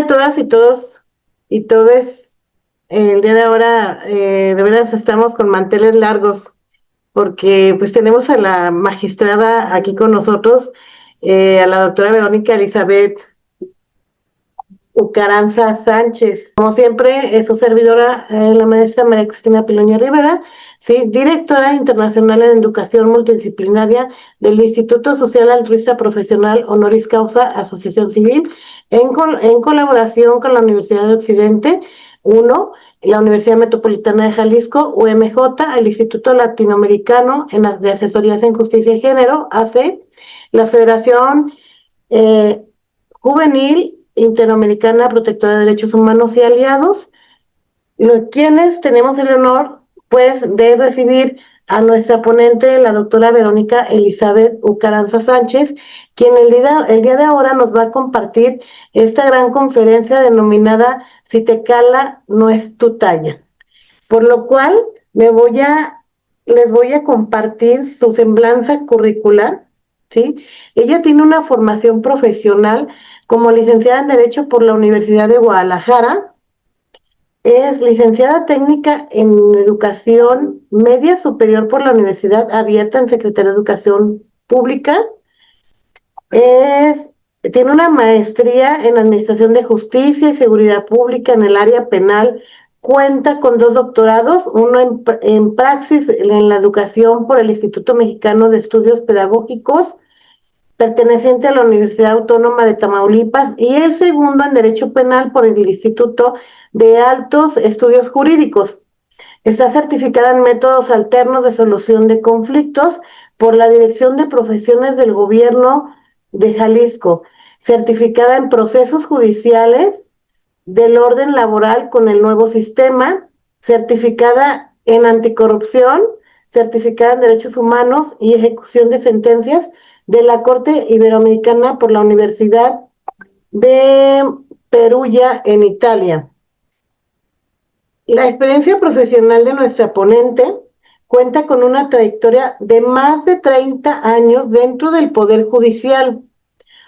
a todas y todos y todes. El día de ahora, de veras estamos con manteles largos porque pues tenemos a la magistrada aquí con nosotros, a la doctora Verónica Elizabeth Ucaranza Sánchez. Como siempre, es su servidora, la maestra María Cristina Piloña Rivera, ¿sí? Directora internacional en educación multidisciplinaria del Instituto Social Altruista Profesional Honoris Causa Asociación Civil, en colaboración con la Universidad de Occidente, UNO, la Universidad Metropolitana de Jalisco, UMJ, el Instituto Latinoamericano de Asesorías en Justicia y Género, AC, la Federación Juvenil Interamericana Protectora de Derechos Humanos y aliados, quienes tenemos el honor, pues, de recibir a nuestra ponente, la doctora Verónica Elizabeth Ucaranza Sánchez, quien el día de ahora nos va a compartir esta gran conferencia denominada Si te cala, no es tu talla. Por lo cual, les voy a compartir su semblanza curricular, ¿sí? Ella tiene una formación profesional como licenciada en Derecho por la Universidad de Guadalajara, es licenciada técnica en Educación Media Superior por la Universidad Abierta en Secretaría de Educación Pública, es, tiene una maestría en Administración de Justicia y Seguridad Pública en el área penal. Cuenta con 2 doctorados, uno en praxis en la educación por el Instituto Mexicano de Estudios Pedagógicos, perteneciente a la Universidad Autónoma de Tamaulipas, y el segundo en Derecho Penal por el Instituto de Altos Estudios Jurídicos. Está certificada en métodos alternos de solución de conflictos por la Dirección de Profesiones del Gobierno de Jalisco, certificada en procesos judiciales del orden laboral con el nuevo sistema, certificada en anticorrupción, certificada en derechos humanos y ejecución de sentencias de la Corte Iberoamericana por la Universidad de Perugia en Italia. La experiencia profesional de nuestra ponente cuenta con una trayectoria de más de 30 años dentro del Poder Judicial,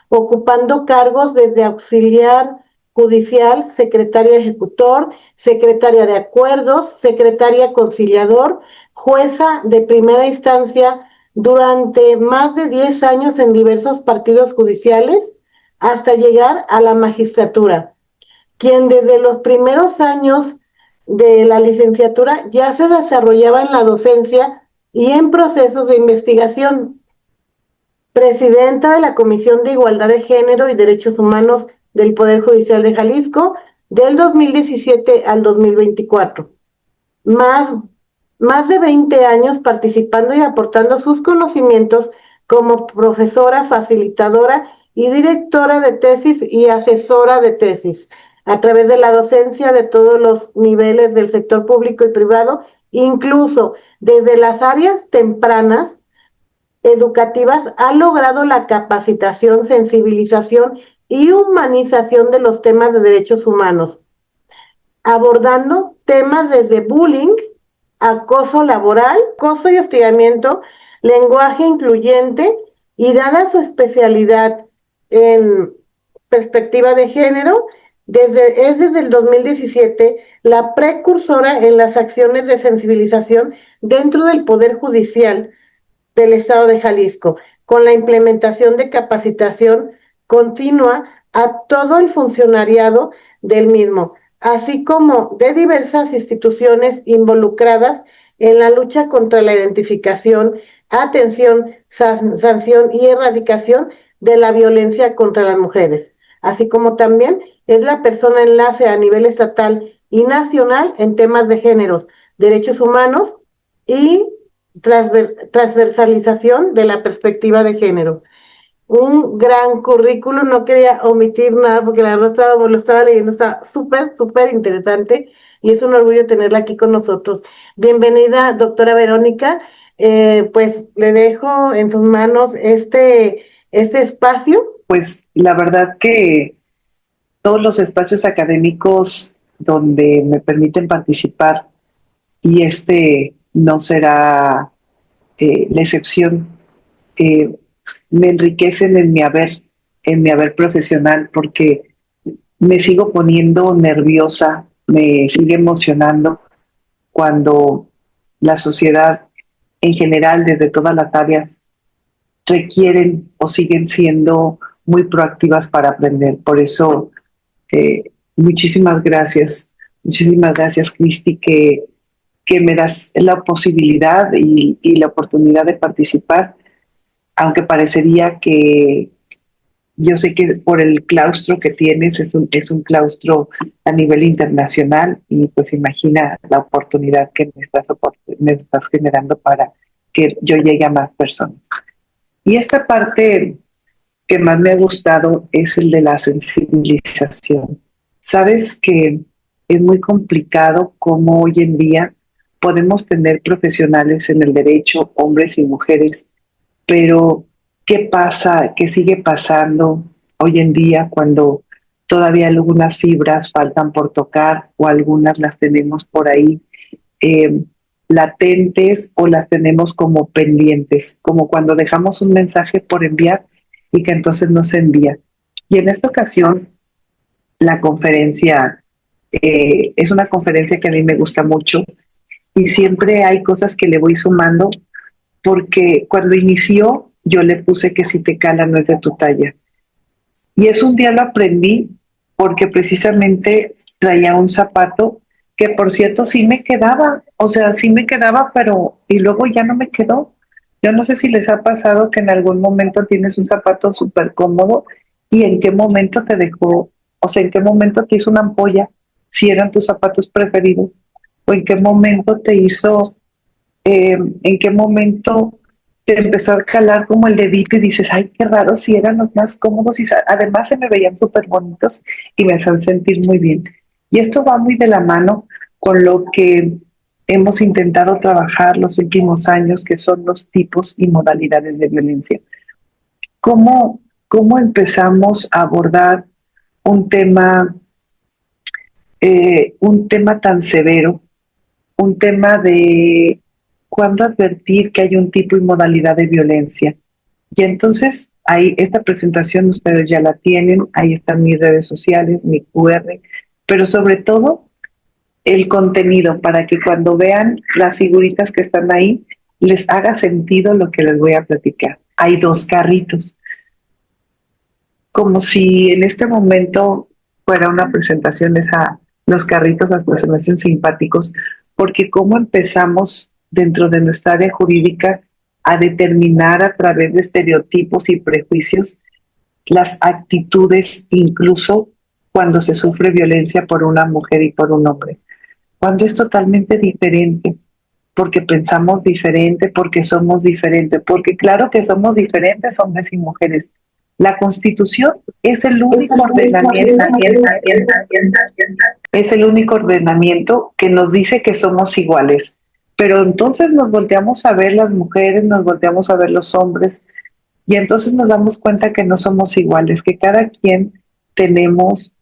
ocupando cargos desde auxiliar judicial, secretaria ejecutor, secretaria de acuerdos, secretaria conciliador, jueza de primera instancia durante más de 10 años en diversos partidos judiciales, hasta llegar a la magistratura, quien desde los primeros años de la licenciatura ya se desarrollaba en la docencia y en procesos de investigación. Presidenta de la Comisión de Igualdad de Género y Derechos Humanos del Poder Judicial de Jalisco del 2017 al 2024. Más de 20 años participando y aportando sus conocimientos como profesora, facilitadora y directora de tesis y asesora de tesis, a través de la docencia de todos los niveles del sector público y privado, incluso desde las áreas tempranas educativas, ha logrado la capacitación, sensibilización y humanización de los temas de derechos humanos, abordando temas desde bullying, acoso laboral, acoso y hostigamiento, lenguaje incluyente, y dada su especialidad en perspectiva de género, desde el 2017 la precursora en las acciones de sensibilización dentro del Poder Judicial del Estado de Jalisco, con la implementación de capacitación continua a todo el funcionariado del mismo, así como de diversas instituciones involucradas en la lucha contra la identificación, atención, sanción y erradicación de la violencia contra las mujeres, así como también es la persona enlace a nivel estatal y nacional en temas de géneros, derechos humanos y transversalización de la perspectiva de género. Un gran currículum, no quería omitir nada porque la verdad lo estaba leyendo, está súper, súper interesante y es un orgullo tenerla aquí con nosotros. Bienvenida, doctora Verónica. Pues le dejo en sus manos este espacio. Pues la verdad que todos los espacios académicos donde me permiten participar, y este no será la excepción, eh, me enriquecen en mi haber profesional, porque me sigo poniendo nerviosa, me sigue emocionando cuando la sociedad en general, desde todas las áreas, requieren o siguen siendo muy proactivas para aprender. Por eso, muchísimas gracias, Cristi, que me das la posibilidad y la oportunidad de participar, aunque parecería que yo sé que por el claustro que tienes es un claustro a nivel internacional y pues imagina la oportunidad que me estás generando para que yo llegue a más personas. Y esta parte que más me ha gustado es el de la sensibilización. Sabes que es muy complicado cómo hoy en día podemos tener profesionales en el derecho, hombres y mujeres, pero ¿qué pasa? ¿Qué sigue pasando hoy en día cuando todavía algunas fibras faltan por tocar o algunas las tenemos por ahí eh, latentes o las tenemos como pendientes, como cuando dejamos un mensaje por enviar y que entonces no se envía? Y en esta ocasión, la conferencia es una conferencia que a mí me gusta mucho y siempre hay cosas que le voy sumando porque cuando inició yo le puse que si te cala no es de tu talla. Y eso un día lo aprendí porque precisamente traía un zapato que por cierto sí me quedaba, o sea, sí me quedaba, pero y luego ya no me quedó. Yo no sé si les ha pasado que en algún momento tienes un zapato súper cómodo y en qué momento te dejó, o sea, en qué momento te hizo una ampolla, si eran tus zapatos preferidos, o en qué momento te hizo en qué momento te empezó a calar como el dedito y dices, ay, qué raro, si eran los más cómodos y además se me veían súper bonitos y me hacían sentir muy bien. Y esto va muy de la mano con lo que hemos intentado trabajar los últimos años, que son los tipos y modalidades de violencia. ¿Cómo empezamos a abordar un un tema tan severo, un tema de cuándo advertir que hay un tipo y modalidad de violencia? Y entonces, ahí esta presentación ustedes ya la tienen, ahí están mis redes sociales, mi QR, pero sobre todo el contenido para que cuando vean las figuritas que están ahí, les haga sentido lo que les voy a platicar. Hay dos carritos, como si en este momento fuera una presentación de los carritos hasta se me hacen simpáticos, porque cómo empezamos dentro de nuestra área jurídica a determinar a través de estereotipos y prejuicios las actitudes, incluso cuando se sufre violencia por una mujer y por un hombre, cuando es totalmente diferente, porque pensamos diferente, porque somos diferentes, porque claro que somos diferentes hombres y mujeres. La Constitución es el único ordenamiento que nos dice que somos iguales. Pero entonces nos volteamos a ver las mujeres, nos volteamos a ver los hombres, y entonces nos damos cuenta que no somos iguales, que cada quien tenemos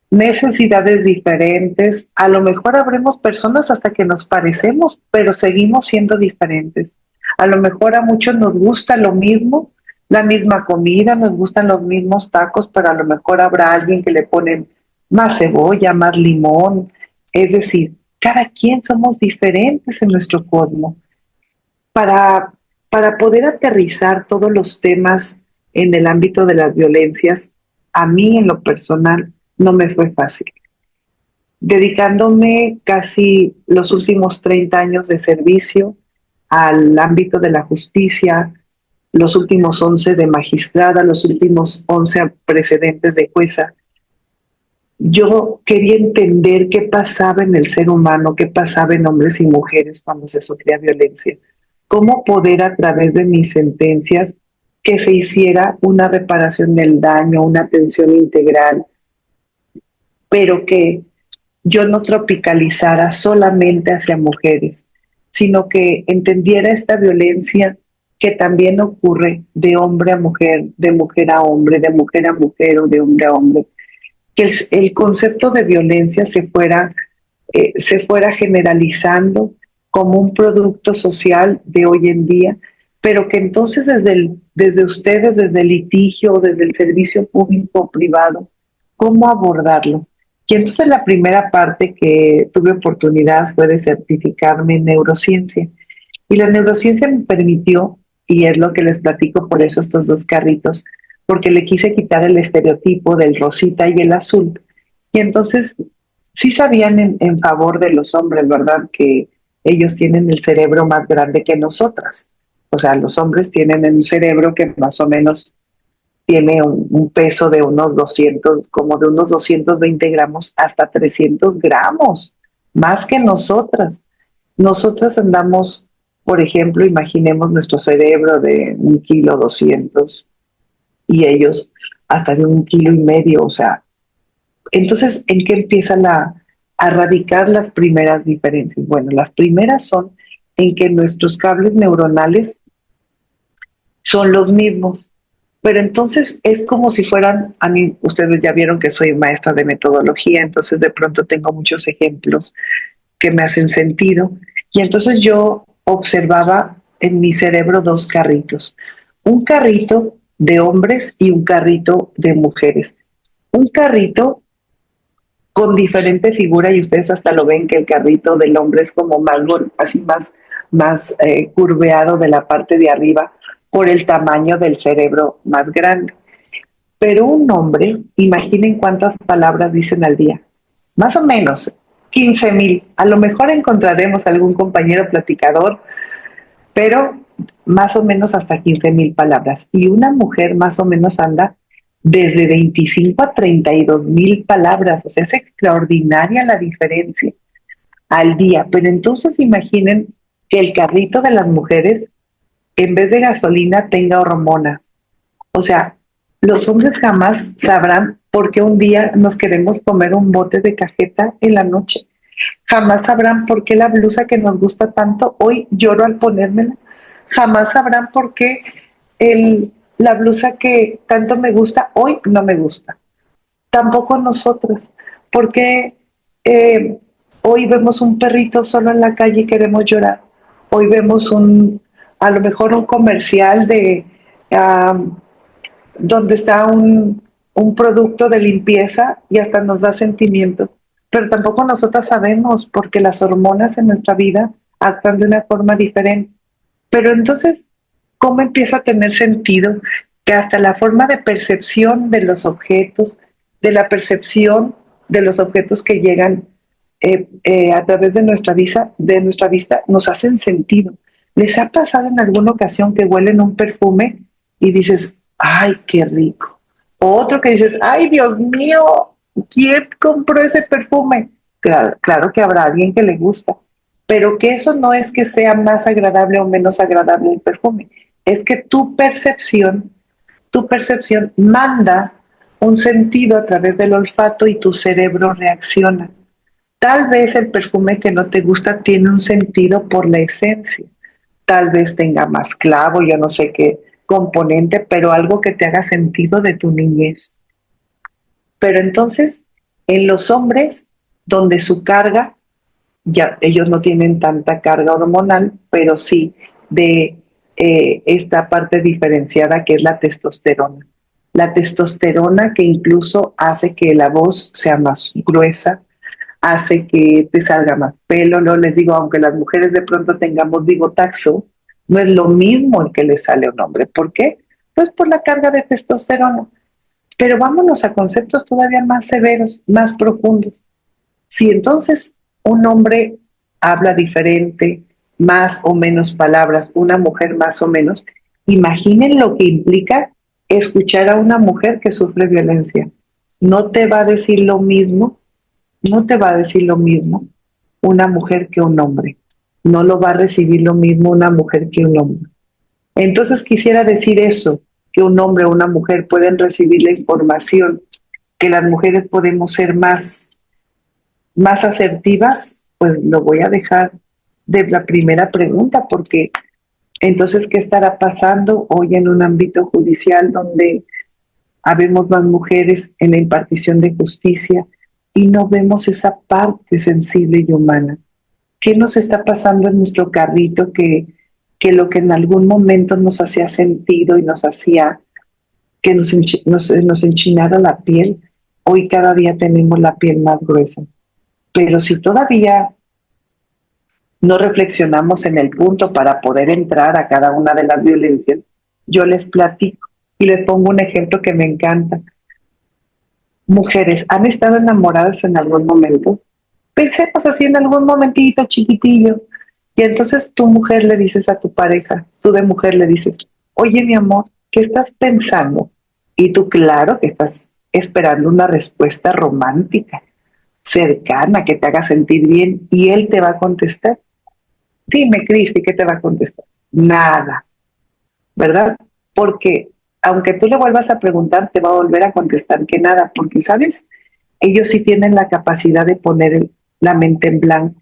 necesidades diferentes. A lo mejor habremos personas hasta que nos parecemos, pero seguimos siendo diferentes. A lo mejor a muchos nos gusta lo mismo, la misma comida, nos gustan los mismos tacos, pero a lo mejor habrá alguien que le ponen más cebolla, más limón. Es decir, cada quien somos diferentes en nuestro cosmos. Para, para poder aterrizar todos los temas en el ámbito de las violencias, a mí en lo personal no me fue fácil. Dedicándome casi los últimos 30 años de servicio al ámbito de la justicia, los últimos 11 de magistrada, los últimos 11 precedentes de jueza, yo quería entender qué pasaba en el ser humano, qué pasaba en hombres y mujeres cuando se sufría violencia. Cómo poder a través de mis sentencias que se hiciera una reparación del daño, una atención integral, pero que yo no tropicalizara solamente hacia mujeres, sino que entendiera esta violencia que también ocurre de hombre a mujer, de mujer a hombre, de mujer a mujer o de hombre a hombre. Que el concepto de violencia se fuera generalizando como un producto social de hoy en día, pero que entonces desde ustedes, desde el litigio, desde el servicio público o privado, cómo abordarlo. Y entonces la primera parte que tuve oportunidad fue de certificarme en neurociencia. Y la neurociencia me permitió, y es lo que les platico por eso estos dos carritos, porque le quise quitar el estereotipo del rosita y el azul. Y entonces sí sabían en favor de los hombres, ¿verdad? Que ellos tienen el cerebro más grande que nosotras. O sea, los hombres tienen un cerebro que más o menos tiene un peso de unos 200, como de unos 220 gramos hasta 300 gramos, más que nosotras. Nosotras andamos, por ejemplo, imaginemos nuestro cerebro de 1,2 kilos y ellos hasta de 1,5 kilos. O sea, entonces, ¿en qué empiezan a radicar las primeras diferencias? Bueno, las primeras son en que nuestros cables neuronales son los mismos. Pero entonces es como si fueran, a mí, ustedes ya vieron que soy maestra de metodología, entonces de pronto tengo muchos ejemplos que me hacen sentido. Y entonces yo observaba en mi cerebro dos carritos, un carrito de hombres y un carrito de mujeres. Un carrito con diferente figura y ustedes hasta lo ven que el carrito del hombre es como más, así más curveado de la parte de arriba por el tamaño del cerebro más grande. Pero un hombre, imaginen cuántas palabras dicen al día. Más o menos 15,000. A lo mejor encontraremos algún compañero platicador, pero más o menos hasta 15,000 palabras. Y una mujer más o menos anda desde 25 a 32,000 palabras. O sea, es extraordinaria la diferencia al día. Pero entonces imaginen que el carrito de las mujeres, en vez de gasolina, tenga hormonas. O sea, los hombres jamás sabrán por qué un día nos queremos comer un bote de cajeta en la noche. Jamás sabrán por qué la blusa que nos gusta tanto, hoy lloro al ponérmela. Jamás sabrán por qué la blusa que tanto me gusta, hoy no me gusta. Tampoco nosotras. Porque hoy vemos un perrito solo en la calle y queremos llorar. Hoy vemos a lo mejor un comercial de donde está un producto de limpieza y hasta nos da sentimiento. Pero tampoco nosotras sabemos porque las hormonas en nuestra vida actúan de una forma diferente. Pero entonces, ¿cómo empieza a tener sentido que hasta la forma de percepción de los objetos, de la percepción de los objetos que llegan a través de nuestra vista, nos hacen sentido? ¿Les ha pasado en alguna ocasión que huelen un perfume y dices, ay, qué rico? O otro que dices, ay, Dios mío, ¿quién compró ese perfume? Claro que habrá alguien que le gusta, pero que eso no es que sea más agradable o menos agradable el perfume, es que tu percepción manda un sentido a través del olfato y tu cerebro reacciona. Tal vez el perfume que no te gusta tiene un sentido por la esencia, tal vez tenga más clavo, yo no sé qué componente, pero algo que te haga sentido de tu niñez. Pero entonces, en los hombres, donde su carga, ya ellos no tienen tanta carga hormonal, pero sí de esta parte diferenciada que es la testosterona. La testosterona que incluso hace que la voz sea más gruesa, hace que te salga más pelo. No les digo, aunque las mujeres de pronto tengamos bigotaxo, no es lo mismo el que le sale a un hombre. ¿Por qué? Pues por la carga de testosterona. Pero vámonos a conceptos todavía más severos, más profundos. Si entonces un hombre habla diferente, más o menos palabras, una mujer más o menos, imaginen lo que implica escuchar a una mujer que sufre violencia. No te va a decir lo mismo, no te va a decir lo mismo una mujer que un hombre. No lo va a recibir lo mismo una mujer que un hombre. Entonces quisiera decir eso, que un hombre o una mujer pueden recibir la información, que las mujeres podemos ser más asertivas, pues lo voy a dejar de la primera pregunta, porque entonces, ¿qué estará pasando hoy en un ámbito judicial donde habemos más mujeres en la impartición de justicia y no vemos esa parte sensible y humana? ¿Qué nos está pasando en nuestro carrito que lo que en algún momento nos hacía sentido y nos hacía que nos enchinara la piel, hoy cada día tenemos la piel más gruesa. Pero si todavía no reflexionamos en el punto para poder entrar a cada una de las violencias, yo les platico y les pongo un ejemplo que me encanta. Mujeres, ¿han estado enamoradas en algún momento? Pensemos así en algún momentito chiquitillo. Y entonces tu mujer le dices a tu pareja, tú de mujer le dices, oye mi amor, ¿qué estás pensando? Y tú claro que estás esperando una respuesta romántica, cercana, que te haga sentir bien. Y él te va a contestar. Dime, Cristi, ¿qué te va a contestar? Nada, ¿verdad? Porque aunque tú le vuelvas a preguntar, te va a volver a contestar que nada, porque, ¿sabes? Ellos sí tienen la capacidad de poner la mente en blanco.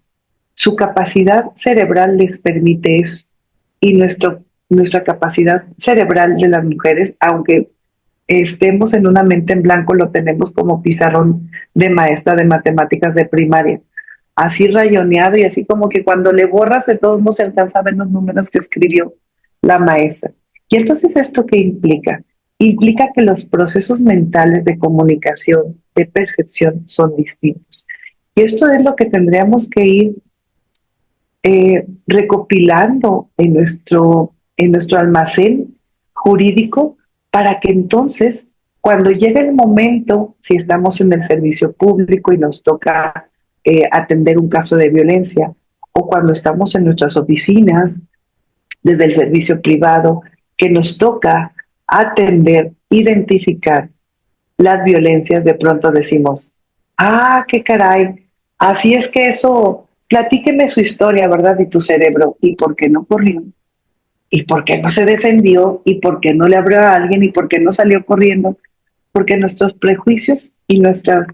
Su capacidad cerebral les permite eso. Y nuestra capacidad cerebral de las mujeres, aunque estemos en una mente en blanco, lo tenemos como pizarrón de maestra de matemáticas de primaria. Así rayoneado y así como que cuando le borras de todos modos se alcanza a ver los números que escribió la maestra. Y entonces, ¿esto qué implica? Implica que los procesos mentales de comunicación, de percepción, son distintos. Y esto es lo que tendríamos que ir recopilando en nuestro almacén jurídico para que entonces, cuando llegue el momento, si estamos en el servicio público y nos toca atender un caso de violencia, o cuando estamos en nuestras oficinas, desde el servicio privado, que nos toca atender, identificar las violencias, de pronto decimos, ah, qué caray, así es que eso, platíqueme su historia, ¿verdad? Y tu cerebro, ¿y por qué no corrió? ¿Y por qué no se defendió? ¿Y por qué no le abrió a alguien? ¿Y por qué no salió corriendo? Porque nuestros prejuicios y nuestras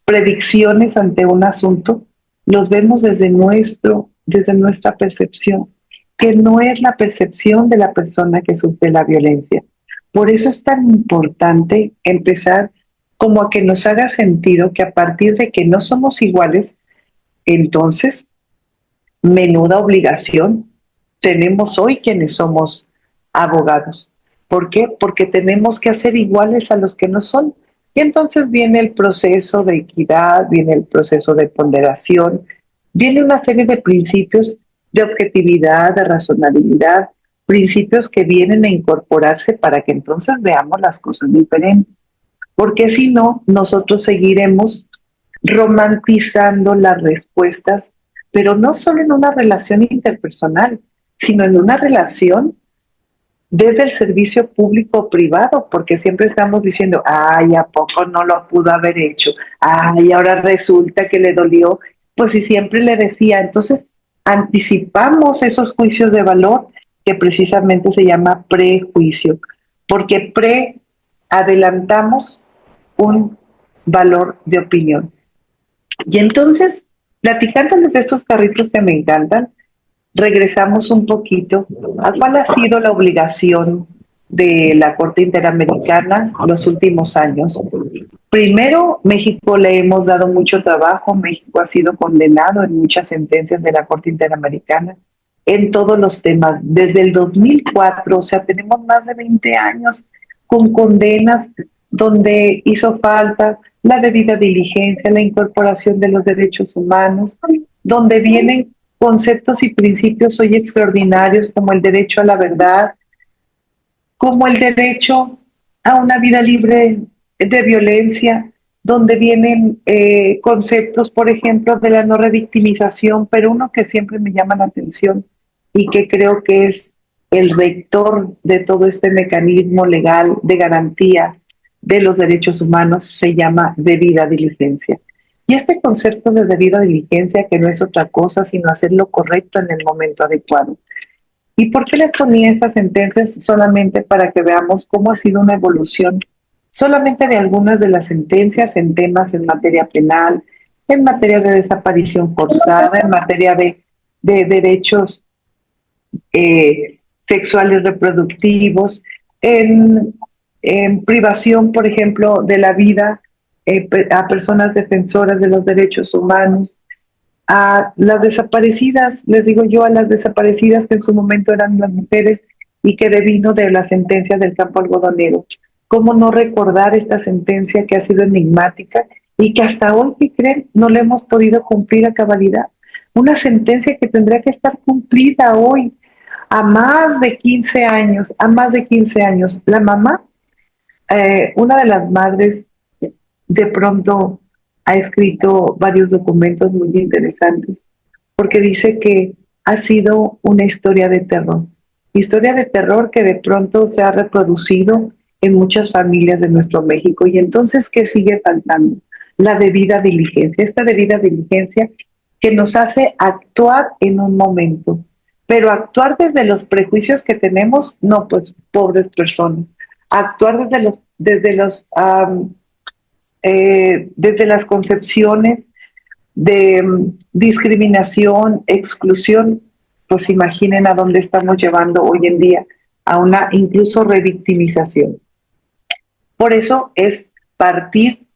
predicciones ante un asunto los vemos desde nuestra percepción, que no es la percepción de la persona que sufre la violencia. Por eso es tan importante empezar como a que nos haga sentido que a partir de que no somos iguales, entonces, menuda obligación tenemos hoy quienes somos abogados. ¿Por qué? Porque tenemos que hacer iguales a los que no son. Y entonces viene el proceso de equidad, viene el proceso de ponderación, viene una serie de principios de objetividad, de razonabilidad, principios que vienen a incorporarse para que entonces veamos las cosas diferentes. Porque si no, nosotros seguiremos romantizando las respuestas, pero no solo en una relación interpersonal, sino en una relación desde el servicio público o privado, porque siempre estamos diciendo, ay, ¿a poco no lo pudo haber hecho? Ay, ahora resulta que le dolió. Pues si siempre le decía, entonces anticipamos esos juicios de valor que precisamente se llama prejuicio, porque adelantamos un valor de opinión. Y entonces, platicándoles de estos carritos que me encantan, regresamos un poquito a cuál ha sido la obligación de la Corte Interamericana los últimos años. Primero, México le hemos dado mucho trabajo, México ha sido condenado en muchas sentencias de la Corte Interamericana en todos los temas, desde el 2004, o sea, tenemos más de 20 años con condenas donde hizo falta la debida diligencia, la incorporación de los derechos humanos, donde vienen conceptos y principios hoy extraordinarios como el derecho a la verdad, como el derecho a una vida libre de violencia, donde vienen conceptos, por ejemplo, de la no revictimización, pero uno que siempre me llama la atención y que creo que es el rector de todo este mecanismo legal de garantía de los derechos humanos, se llama debida diligencia. Y este concepto de debida diligencia, que no es otra cosa sino hacer lo correcto en el momento adecuado. ¿Y por qué les ponía estas sentencias? Solamente para que veamos cómo ha sido una evolución solamente de algunas de las sentencias en temas en materia penal, en materia de desaparición forzada, en materia de derechos sexuales reproductivos, en privación, por ejemplo, de la vida a personas defensoras de los derechos humanos, a las desaparecidas, les digo yo, a las desaparecidas que en su momento eran las mujeres y que devino de la sentencia del campo algodonero, ¿Cómo no recordar esta sentencia que ha sido enigmática y que hasta hoy, ¿qué creen? No la hemos podido cumplir a cabalidad? Una sentencia que tendría que estar cumplida hoy, a más de 15 años, a más de 15 años. La mamá, una de las madres, de pronto ha escrito varios documentos muy interesantes, porque dice que ha sido una historia de terror que de pronto se ha reproducido en muchas familias de nuestro México. Y entonces, ¿qué sigue faltando? La debida diligencia, esta debida diligencia que nos hace actuar en un momento, pero actuar desde los prejuicios que tenemos, no, pues pobres personas, actuar desde las concepciones de discriminación, exclusión, pues imaginen a dónde estamos llevando hoy en día, a una incluso revictimización. Por eso es partir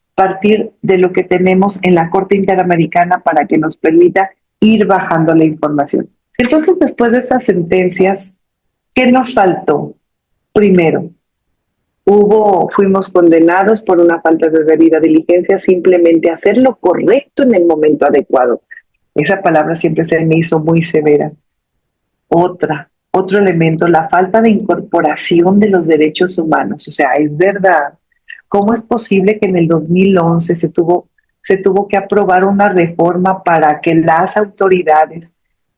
de lo que tenemos en la Corte Interamericana para que nos permita ir bajando la información. Entonces, después de estas sentencias, ¿qué nos faltó? Primero, fuimos condenados por una falta de debida diligencia, simplemente hacer lo correcto en el momento adecuado. Esa palabra siempre se me hizo muy severa. Otro elemento, la falta de incorporación de los derechos humanos. O sea, es verdad. ¿Cómo es posible que en el 2011 se tuvo que aprobar una reforma para que las autoridades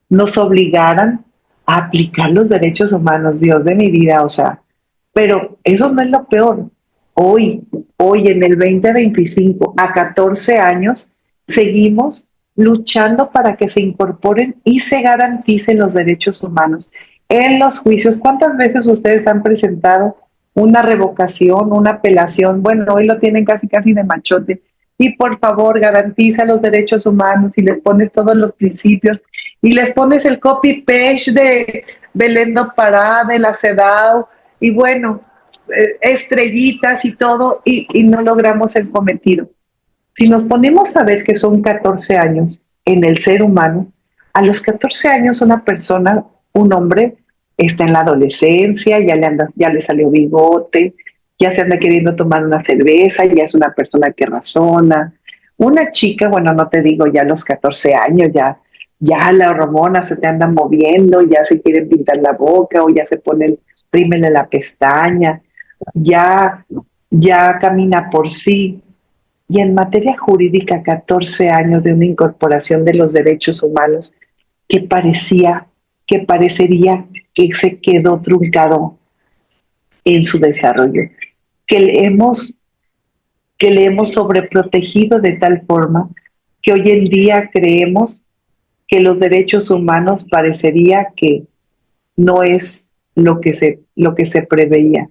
nos obligaran a aplicar los derechos humanos? Dios de mi vida, o sea, pero eso no es lo peor. Hoy en el 2025, a 14 años, seguimos luchando para que se incorporen y se garanticen los derechos humanos en los juicios. ¿Cuántas veces ustedes han presentado una revocación, una apelación? Bueno, hoy lo tienen casi de machote. Y por favor, garantiza los derechos humanos y les pones todos los principios y les pones el copy-paste de Belén do Pará, de la CEDAW, y bueno, estrellitas y todo, y no logramos el cometido. Si nos ponemos a ver que son 14 años en el ser humano, a los 14 años una persona, un hombre, está en la adolescencia, ya le salió bigote, ya se anda queriendo tomar una cerveza, ya es una persona que razona. Una chica, bueno, no te digo ya a los 14 años, ya las hormonas se te andan moviendo, ya se quieren pintar la boca o ya se ponen rímel en la pestaña, ya camina por sí. Y en materia jurídica, 14 años de una incorporación de los derechos humanos que parecería que se quedó truncado en su desarrollo, que le hemos sobreprotegido de tal forma que hoy en día creemos que los derechos humanos parecería que no es lo que se preveía.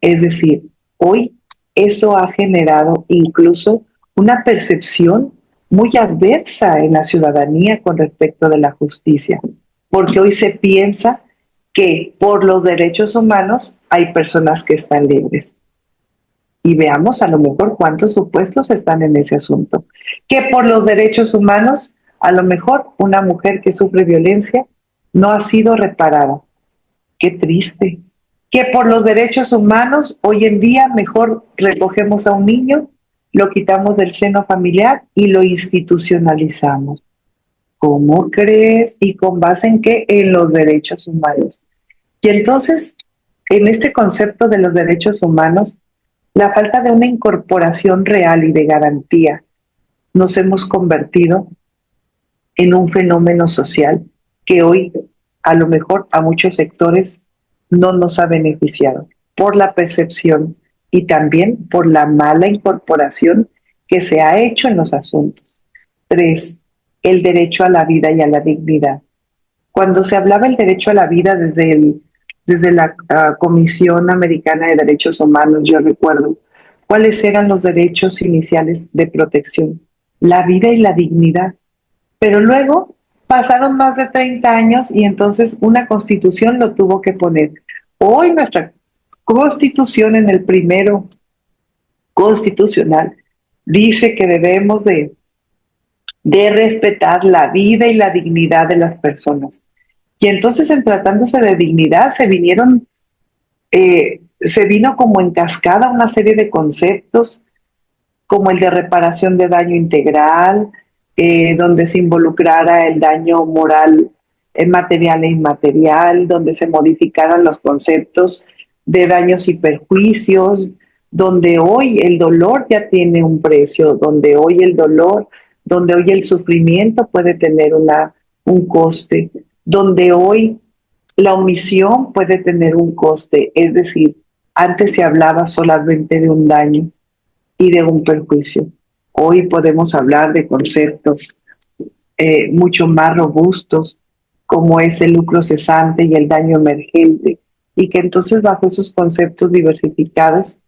Es decir, hoy eso ha generado incluso una percepción muy adversa en la ciudadanía con respecto de la justicia, porque hoy se piensa que por los derechos humanos hay personas que están libres. Y veamos a lo mejor cuántos supuestos están en ese asunto. Que por los derechos humanos, a lo mejor una mujer que sufre violencia no ha sido reparada. Qué triste. Que por los derechos humanos, hoy en día mejor recogemos a un niño, lo quitamos del seno familiar y lo institucionalizamos. ¿Cómo crees? ¿Y con base en qué? En los derechos humanos. Y entonces, en este concepto de los derechos humanos, la falta de una incorporación real y de garantía, nos hemos convertido en un fenómeno social que hoy, a lo mejor, a muchos sectores no nos ha beneficiado por la percepción y también por la mala incorporación que se ha hecho en los asuntos. 3, el derecho a la vida y a la dignidad. Cuando se hablaba el derecho a la vida desde la Comisión Americana de Derechos Humanos, yo recuerdo cuáles eran los derechos iniciales de protección, la vida y la dignidad. Pero luego pasaron más de 30 años y entonces una constitución lo tuvo que poner. Hoy nuestra constitución, en el primero constitucional, dice que debemos de respetar la vida y la dignidad de las personas. Y entonces, en tratándose de dignidad, se vinieron se vino como en cascada una serie de conceptos, como el de reparación de daño integral, donde se involucrara el daño moral, material e inmaterial, donde se modificaran los conceptos de daños y perjuicios, donde hoy el dolor ya tiene un precio, donde hoy el dolor, donde hoy el sufrimiento puede tener un coste, donde hoy la omisión puede tener un coste. Es decir, antes se hablaba solamente de un daño y de un perjuicio. Hoy podemos hablar de conceptos mucho más robustos, como es el lucro cesante y el daño emergente, y que entonces bajo esos conceptos diversificados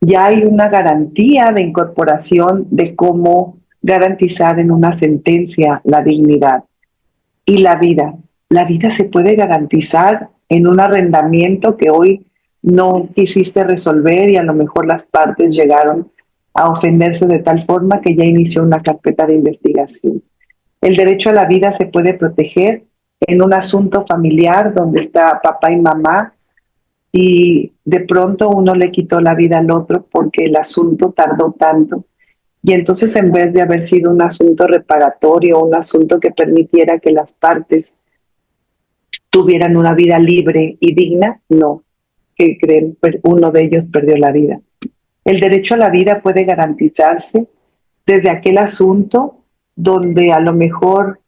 ya hay una garantía de incorporación de cómo garantizar en una sentencia la dignidad y la vida. La vida se puede garantizar en un arrendamiento que hoy no quisiste resolver y a lo mejor las partes llegaron a ofenderse de tal forma que ya inició una carpeta de investigación. El derecho a la vida se puede proteger en un asunto familiar donde está papá y mamá y de pronto uno le quitó la vida al otro porque el asunto tardó tanto. Y entonces en vez de haber sido un asunto reparatorio, un asunto que permitiera que las partes tuvieran una vida libre y digna, no, que creen, uno de ellos perdió la vida. El derecho a la vida puede garantizarse desde aquel asunto donde a lo mejor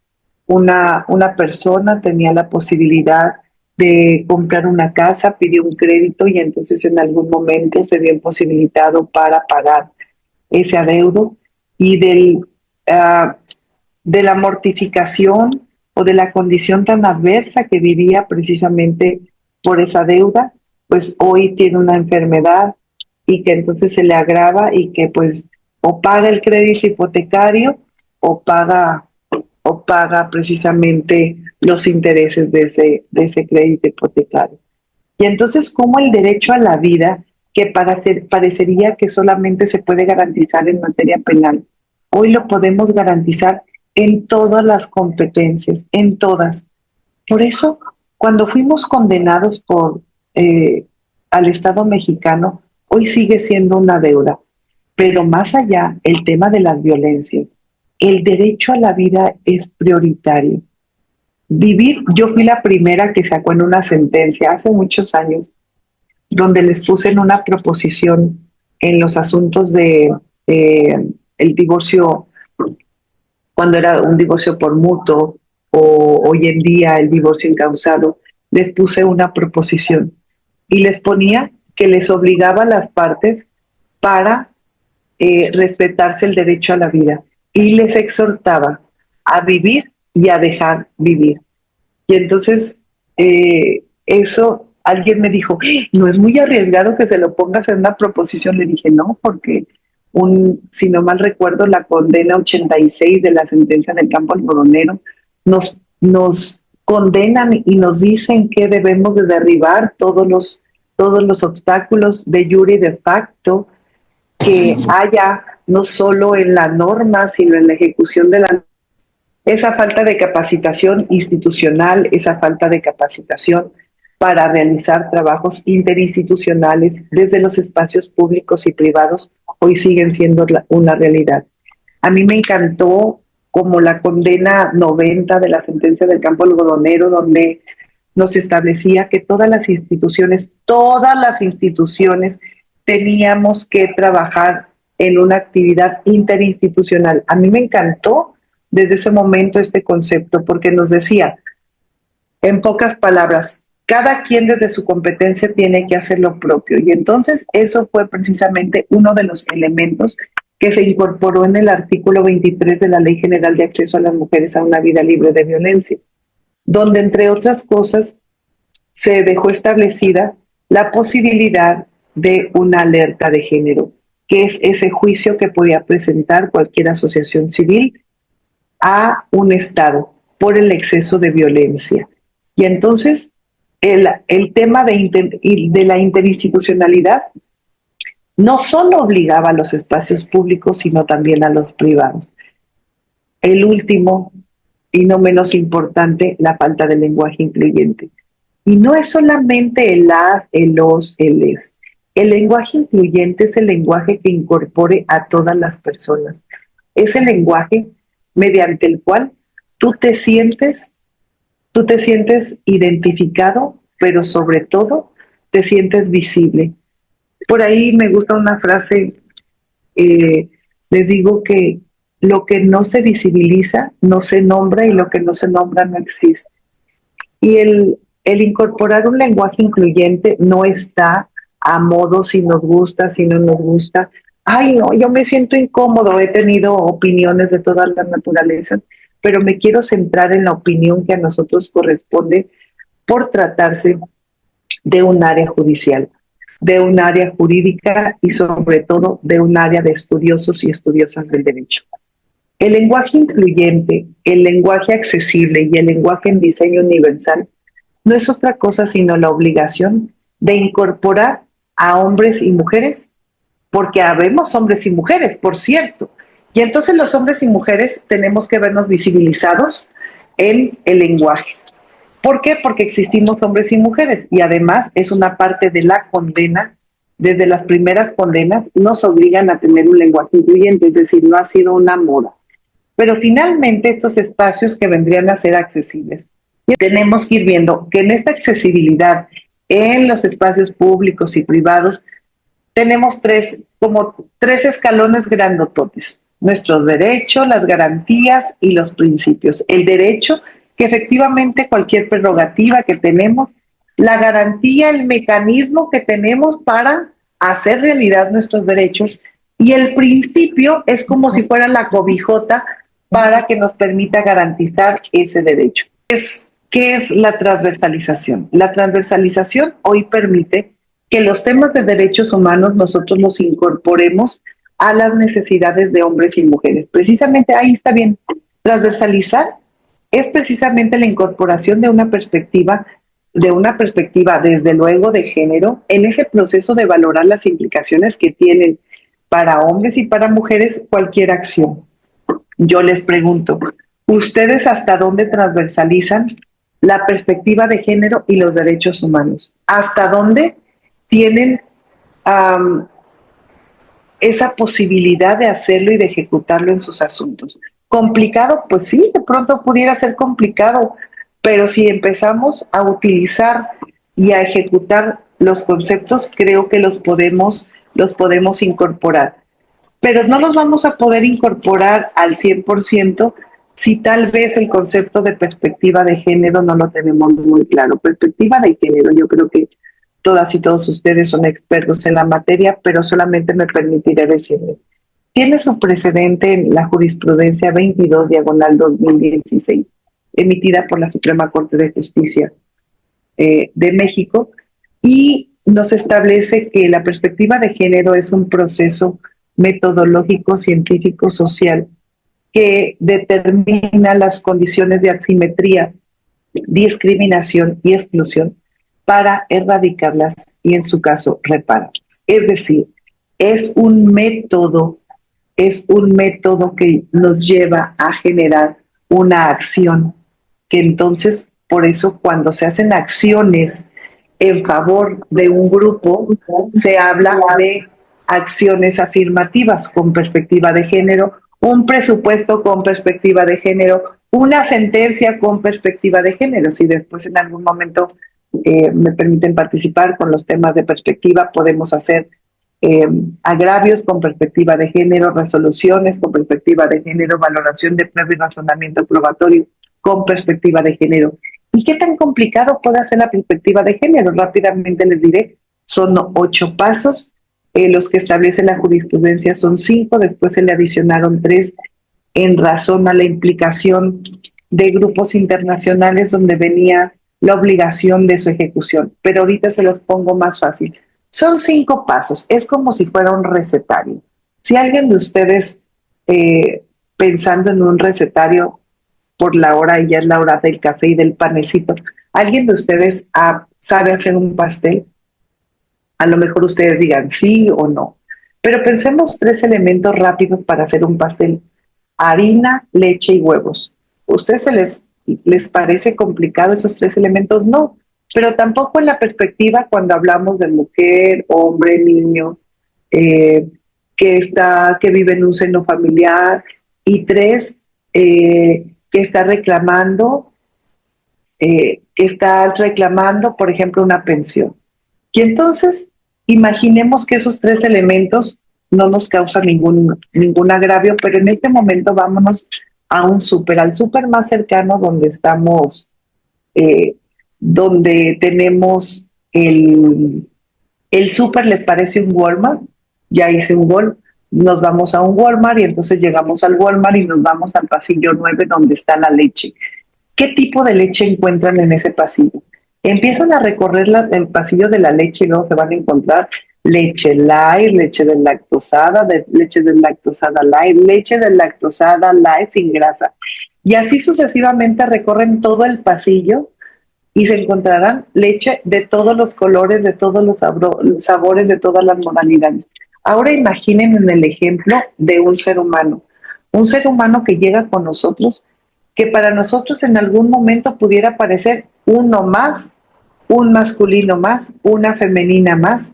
una persona tenía la posibilidad de comprar una casa, pidió un crédito y entonces en algún momento se vio imposibilitado para pagar ese adeudo y de la mortificación o de la condición tan adversa que vivía precisamente por esa deuda, pues hoy tiene una enfermedad y que entonces se le agrava y que pues o paga el crédito hipotecario o paga precisamente los intereses de ese crédito hipotecario. Y entonces, ¿cómo el derecho a la vida, que parecería que solamente se puede garantizar en materia penal, hoy lo podemos garantizar en todas las competencias, en todas? Por eso, cuando fuimos condenados al Estado mexicano, hoy sigue siendo una deuda. Pero más allá, el tema de las violencias, el derecho a la vida es prioritario. Vivir, yo fui la primera que sacó en una sentencia hace muchos años, donde les puse en una proposición en los asuntos de el divorcio, cuando era un divorcio por mutuo, o hoy en día el divorcio incausado, les puse una proposición y les ponía que les obligaba a las partes para respetarse el derecho a la vida y les exhortaba a vivir y a dejar vivir. Y entonces eso, alguien me dijo, ¿no es muy arriesgado que se lo pongas en una proposición? Le dije, no, porque si no mal recuerdo, la condena 86 de la sentencia del campo algodonero nos condenan y nos dicen que debemos de derribar todos los obstáculos de jure y de facto que haya no solo en la norma, sino en la ejecución de la esa falta de capacitación institucional, esa falta de capacitación para realizar trabajos interinstitucionales desde los espacios públicos y privados, hoy siguen siendo una realidad. A mí me encantó como la condena 90 de la sentencia del campo algodonero, donde nos establecía que todas las instituciones teníamos que trabajar en una actividad interinstitucional. A mí me encantó desde ese momento este concepto, porque nos decía, en pocas palabras, cada quien desde su competencia tiene que hacer lo propio. Y entonces eso fue precisamente uno de los elementos que se incorporó en el artículo 23 de la Ley General de Acceso a las Mujeres a una Vida Libre de Violencia, donde entre otras cosas se dejó establecida la posibilidad de una alerta de género, que es ese juicio que podía presentar cualquier asociación civil a un Estado por el exceso de violencia. Y entonces el tema de la interinstitucionalidad no solo obligaba a los espacios públicos, sino también a los privados. El último, y no menos importante, la falta de lenguaje incluyente. Y no es solamente el as, el os, el es. El lenguaje incluyente es el lenguaje que incorpore a todas las personas. Es el lenguaje mediante el cual tú te sientes, tú te sientes identificado, pero sobre todo te sientes visible. Por ahí me gusta una frase, eh, les digo que lo que no se visibiliza no se nombra y lo que no se nombra no existe. Y el incorporar un lenguaje incluyente no está a modo si nos gusta, si no nos gusta. Ay, no, yo me siento incómodo, he tenido opiniones de todas las naturalezas, pero me quiero centrar en la opinión que a nosotros corresponde por tratarse de un área judicial, de un área jurídica y sobre todo de un área de estudiosos y estudiosas del derecho. El lenguaje incluyente, el lenguaje accesible y el lenguaje en diseño universal no es otra cosa sino la obligación de incorporar a hombres y mujeres, porque habemos hombres y mujeres, por cierto. Y entonces los hombres y mujeres tenemos que vernos visibilizados en el lenguaje. ¿Por qué? Porque existimos hombres y mujeres y además es una parte de la condena. Desde las primeras condenas nos obligan a tener un lenguaje incluyente, es decir, no ha sido una moda. Pero finalmente estos espacios que vendrían a ser accesibles, tenemos que ir viendo que en esta accesibilidad en los espacios públicos y privados tenemos como tres escalones grandototes: nuestros derechos, las garantías y los principios. El derecho, que efectivamente cualquier prerrogativa que tenemos, la garantía, el mecanismo que tenemos para hacer realidad nuestros derechos, y el principio es como si fuera la cobijota para que nos permita garantizar ese derecho. ¿Qué es la transversalización? La transversalización hoy permite que los temas de derechos humanos nosotros los incorporemos a las necesidades de hombres y mujeres. Precisamente ahí está bien. Transversalizar es precisamente la incorporación de una perspectiva desde luego de género en ese proceso de valorar las implicaciones que tienen para hombres y para mujeres cualquier acción. Yo les pregunto, ¿ustedes hasta dónde transversalizan la perspectiva de género y los derechos humanos? ¿Hasta dónde tienen esa posibilidad de hacerlo y de ejecutarlo en sus asuntos? ¿Complicado? Pues sí, de pronto pudiera ser complicado, pero si empezamos a utilizar y a ejecutar los conceptos, creo que los podemos incorporar. Pero no los vamos a poder incorporar al 100% si tal vez el concepto de perspectiva de género no lo tenemos muy claro. Perspectiva de género, yo creo que todas y todos ustedes son expertos en la materia, pero solamente me permitiré decirles. Tiene su precedente en la jurisprudencia 22/2016, emitida por la Suprema Corte de Justicia de México, y nos establece que la perspectiva de género es un proceso metodológico, científico, social, que determina las condiciones de asimetría, discriminación y exclusión para erradicarlas y, en su caso, repararlas. Es decir, es un método que nos lleva a generar una acción, que entonces, por eso, cuando se hacen acciones en favor de un grupo, se habla de acciones afirmativas con perspectiva de género, un presupuesto con perspectiva de género, una sentencia con perspectiva de género. Si después en algún momento me permiten participar con los temas de perspectiva, podemos hacer agravios con perspectiva de género, resoluciones con perspectiva de género, valoración de prueba y razonamiento probatorio con perspectiva de género. ¿Y qué tan complicado puede ser la perspectiva de género? Rápidamente les diré, son 8 pasos. Los que establece la jurisprudencia son 5, después se le adicionaron 3 en razón a la implicación de grupos internacionales donde venía la obligación de su ejecución. Pero ahorita se los pongo más fácil. Son 5 pasos, es como si fuera un recetario. Si alguien de ustedes, pensando en un recetario por la hora, y ya es la hora del café y del panecito, ¿alguien de ustedes sabe hacer un pastel? A lo mejor ustedes digan sí o no, pero pensemos 3 elementos rápidos para hacer un pastel: harina, leche y huevos. ¿Ustedes les parece complicado esos 3 elementos? No, pero tampoco en la perspectiva cuando hablamos de mujer, hombre, niño, eh, que vive en un seno familiar, y tres, que está reclamando, por ejemplo, una pensión. Y entonces, imaginemos que esos tres elementos no nos causan ningún agravio, pero en este momento vámonos a un súper, al súper más cercano donde estamos, eh, donde tenemos el súper, ¿les parece un Walmart? Ya hice un Walmart, nos vamos a un Walmart y entonces llegamos al Walmart y nos vamos al pasillo 9 donde está la leche. ¿Qué tipo de leche encuentran en ese pasillo? Empiezan a recorrer el pasillo de la leche y luego se van a encontrar leche light, leche deslactosada light, leche deslactosada light sin grasa. Y así sucesivamente recorren todo el pasillo y se encontrarán leche de todos los colores, de todos los sabores, de todas las modalidades. Ahora imaginen en el ejemplo de un ser humano que llega con nosotros, que para nosotros en algún momento pudiera parecer uno más, un masculino más, una femenina más,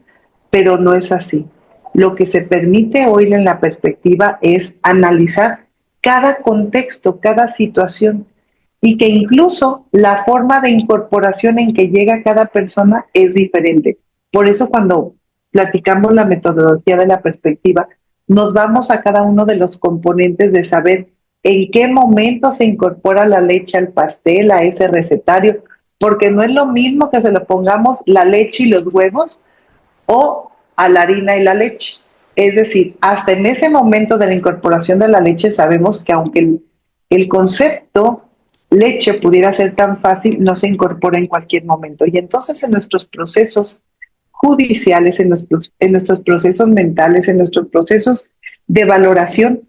pero no es así. Lo que se permite hoy en la perspectiva es analizar cada contexto, cada situación, y que incluso la forma de incorporación en que llega cada persona es diferente. Por eso cuando platicamos la metodología de la perspectiva, nos vamos a cada uno de los componentes de saber en qué momento se incorpora la leche al pastel, a ese recetario, porque no es lo mismo que se le pongamos la leche y los huevos o a la harina y la leche. Es decir, hasta en ese momento de la incorporación de la leche sabemos que aunque el concepto leche pudiera ser tan fácil, no se incorpora en cualquier momento. Y entonces en nuestros procesos judiciales, en nuestros procesos mentales, en nuestros procesos de valoración,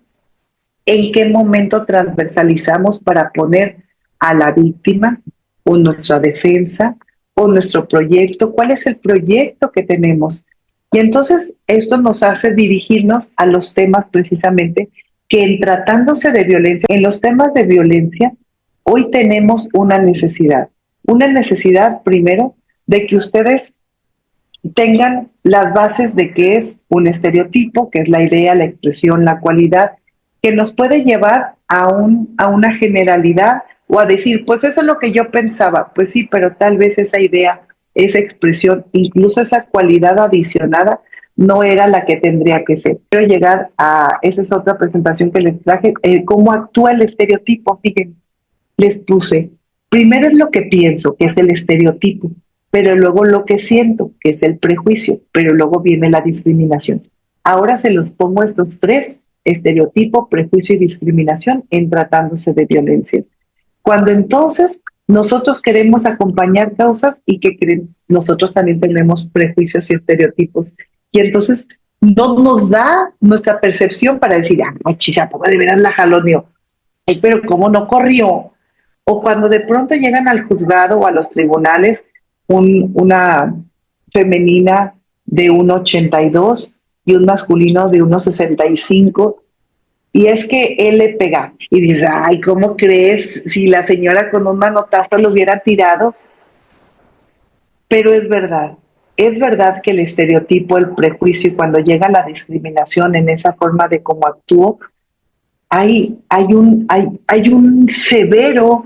¿en qué momento transversalizamos para poner a la víctima o nuestra defensa o nuestro proyecto? ¿Cuál es el proyecto que tenemos? Y entonces esto nos hace dirigirnos a los temas precisamente que en tratándose de violencia, en los temas de violencia, hoy tenemos una necesidad primero de que ustedes tengan las bases de qué es un estereotipo, que es la idea, la expresión, la cualidad, que nos puede llevar a una generalidad o a decir, pues eso es lo que yo pensaba. Pues sí, pero tal vez esa idea, esa expresión, incluso esa cualidad adicionada, no era la que tendría que ser. Quiero llegar esa es otra presentación que les traje, cómo actúa el estereotipo. Fíjense, les puse, primero es lo que pienso, que es el estereotipo, pero luego lo que siento, que es el prejuicio, pero luego viene la discriminación. Ahora se los pongo estos tres: estereotipo, prejuicio y discriminación en tratándose de violencia. Cuando entonces nosotros queremos acompañar causas y que nosotros también tenemos prejuicios y estereotipos, y entonces no nos da nuestra percepción para decir, chisa, ¿a de veras la jaloneo? Pero ¿cómo no corrió? O cuando de pronto llegan al juzgado o a los tribunales una femenina de 1,82 y un masculino de 1,65, y es que él le pega. Y dices, ay, ¿cómo crees? Si la señora con un manotazo lo hubiera tirado. Pero es verdad que el estereotipo, el prejuicio, y cuando llega la discriminación en esa forma de cómo actúo, hay un severo,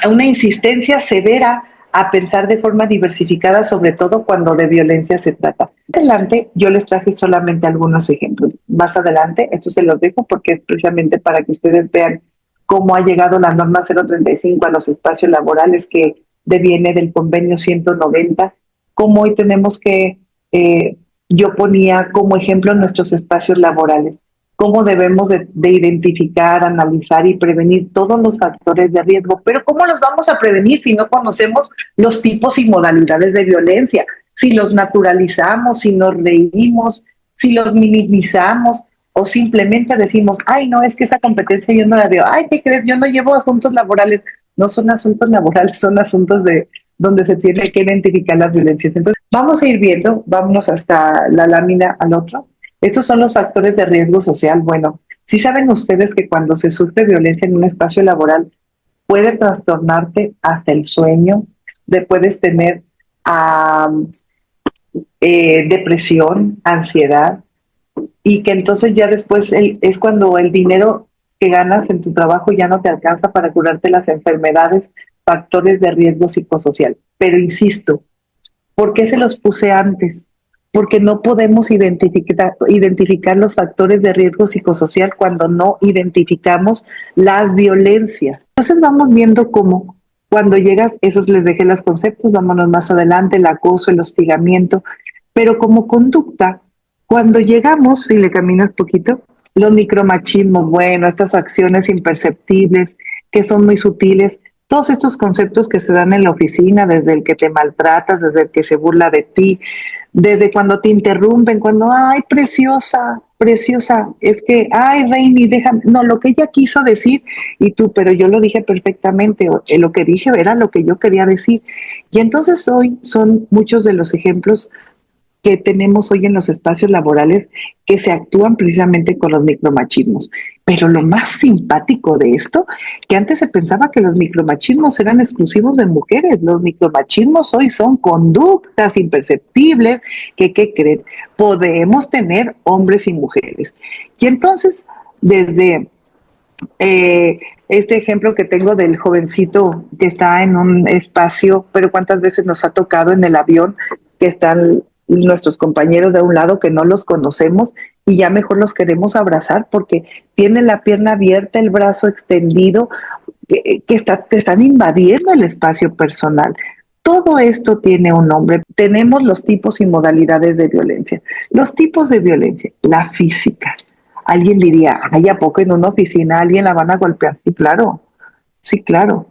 una insistencia severa a pensar de forma diversificada, sobre todo cuando de violencia se trata. Adelante, yo les traje solamente algunos ejemplos. Más adelante, esto se los dejo porque es precisamente para que ustedes vean cómo ha llegado la norma 035 a los espacios laborales, que deviene del convenio 190, cómo hoy tenemos que, yo ponía como ejemplo nuestros espacios laborales, cómo debemos de identificar, analizar y prevenir todos los factores de riesgo. Pero ¿cómo los vamos a prevenir si no conocemos los tipos y modalidades de violencia? Si los naturalizamos, si nos reímos, si los minimizamos o simplemente decimos, ay, no, es que esa competencia yo no la veo. Ay, ¿qué crees? Yo no llevo asuntos laborales. No son asuntos laborales, son asuntos de donde se tiene que identificar las violencias. Entonces, vamos a ir viendo, vámonos hasta la lámina al otro. Estos son los factores de riesgo social. Bueno, sí saben ustedes que cuando se sufre violencia en un espacio laboral puede trastornarte hasta el sueño, puedes tener depresión, ansiedad, y que entonces ya después es cuando el dinero que ganas en tu trabajo ya no te alcanza para curarte las enfermedades, factores de riesgo psicosocial. Pero insisto, ¿por qué se los puse antes? Porque no podemos identificar los factores de riesgo psicosocial cuando no identificamos las violencias. Entonces vamos viendo cómo cuando llegas, esos les dejé los conceptos, vámonos más adelante, el acoso, el hostigamiento, pero como conducta, cuando llegamos, y le caminas poquito, los micromachismos, bueno, estas acciones imperceptibles que son muy sutiles, todos estos conceptos que se dan en la oficina, desde el que te maltratas, desde el que se burla de ti, desde cuando te interrumpen, cuando, ay, preciosa, preciosa, es que, ay, Reini, déjame, no, lo que ella quiso decir, y tú, pero yo lo dije perfectamente, lo que dije era lo que yo quería decir. Y entonces hoy son muchos de los ejemplos que tenemos hoy en los espacios laborales que se actúan precisamente con los micromachismos. Pero lo más simpático de esto, que antes se pensaba que los micromachismos eran exclusivos de mujeres, los micromachismos hoy son conductas imperceptibles que, ¿qué creen? Podemos tener hombres y mujeres. Y entonces, desde este ejemplo que tengo del jovencito que está en un espacio, pero cuántas veces nos ha tocado en el avión que están nuestros compañeros de un lado que no los conocemos y ya mejor los queremos abrazar porque tiene la pierna abierta, el brazo extendido, te están invadiendo el espacio personal. Todo esto tiene un nombre. Tenemos los tipos y modalidades de violencia. Los tipos de violencia, la física. Alguien diría, ay, ¿a poco en una oficina alguien la van a golpear? Sí, claro, sí, claro.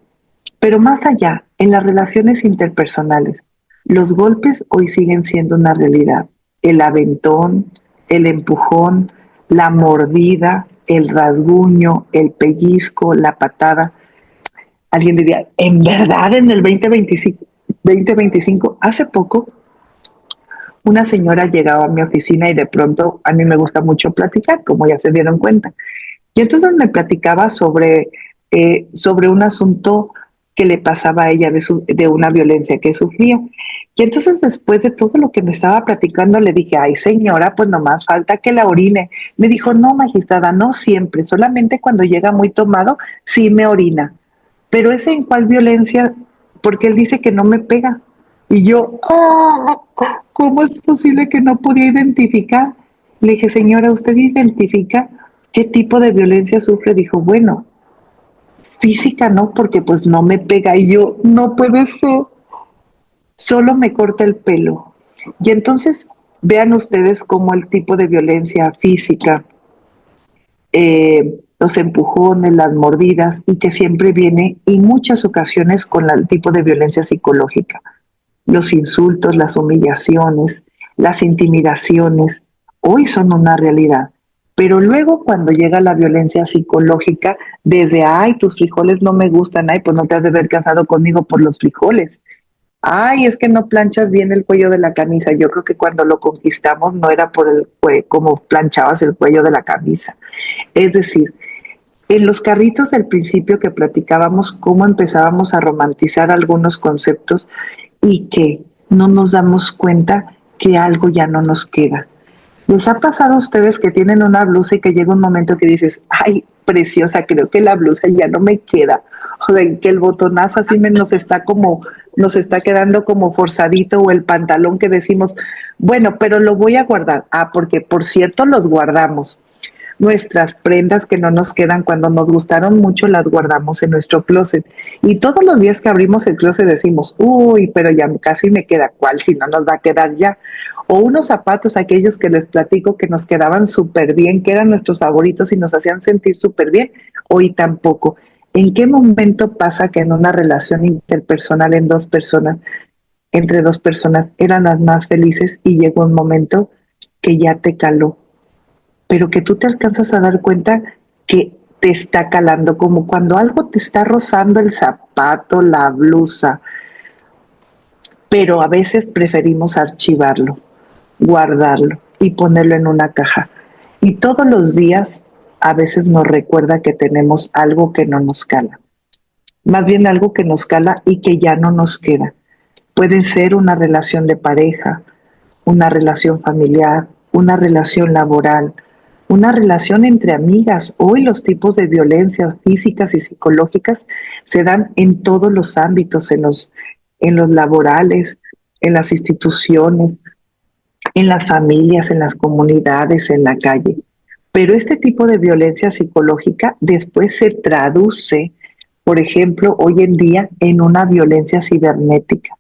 Pero más allá, en las relaciones interpersonales, los golpes hoy siguen siendo una realidad. El aventón, el empujón, la mordida, el rasguño, el pellizco, la patada. Alguien diría, ¿en verdad en el 2025, hace poco, una señora llegaba a mi oficina y de pronto a mí me gusta mucho platicar, como ya se dieron cuenta. Y entonces me platicaba sobre un asunto que le pasaba a ella de una violencia que sufría. Y entonces después de todo lo que me estaba platicando, le dije, ay señora, pues nomás falta que la orine. Me dijo, no magistrada, no siempre, solamente cuando llega muy tomado, sí me orina. Pero ese en cuál violencia, porque él dice que no me pega. Y yo, oh, ¿cómo es posible que no podía identificar? Le dije, señora, ¿usted identifica qué tipo de violencia sufre? Dijo, bueno, física no, porque pues no me pega. Y yo, no puede ser, solo me corta el pelo. Y entonces vean ustedes cómo el tipo de violencia física, los empujones, las mordidas, y que siempre viene, en muchas ocasiones, con el tipo de violencia psicológica. Los insultos, las humillaciones, las intimidaciones, hoy son una realidad. Pero luego cuando llega la violencia psicológica, desde, ay, tus frijoles no me gustan, ay, pues no te has de haber casado conmigo por los frijoles. Ay, es que no planchas bien el cuello de la camisa. Yo creo que cuando lo conquistamos no era por como planchabas el cuello de la camisa. Es decir, en los carritos del principio que platicábamos, cómo empezábamos a romantizar algunos conceptos y que no nos damos cuenta que algo ya no nos queda. ¿Les ha pasado a ustedes que tienen una blusa y que llega un momento que dices, ay, preciosa, creo que la blusa ya no me queda? O de que el botonazo así nos está quedando como forzadito, o el pantalón que decimos, bueno, pero lo voy a guardar. Ah, porque por cierto los guardamos. Nuestras prendas que no nos quedan cuando nos gustaron mucho las guardamos en nuestro closet. Y todos los días que abrimos el closet decimos, uy, pero ya casi me queda, ¿cuál si no nos va a quedar ya? O unos zapatos, aquellos que les platico que nos quedaban súper bien, que eran nuestros favoritos y nos hacían sentir súper bien, hoy tampoco. ¿En qué momento pasa que en una relación interpersonal entre dos personas, eran las más felices y llegó un momento que ya te caló? Pero que tú te alcanzas a dar cuenta que te está calando, como cuando algo te está rozando el zapato, la blusa, pero a veces preferimos archivarlo, guardarlo y ponerlo en una caja. Y todos los días a veces nos recuerda que tenemos algo que no nos cala, más bien algo que nos cala y que ya no nos queda. Puede ser una relación de pareja, una relación familiar, una relación laboral, una relación entre amigas. Hoy los tipos de violencias físicas y psicológicas se dan en todos los ámbitos, en los laborales, en las instituciones, en las familias, en las comunidades, en la calle. Pero este tipo de violencia psicológica después se traduce, por ejemplo, hoy en día en una violencia cibernética,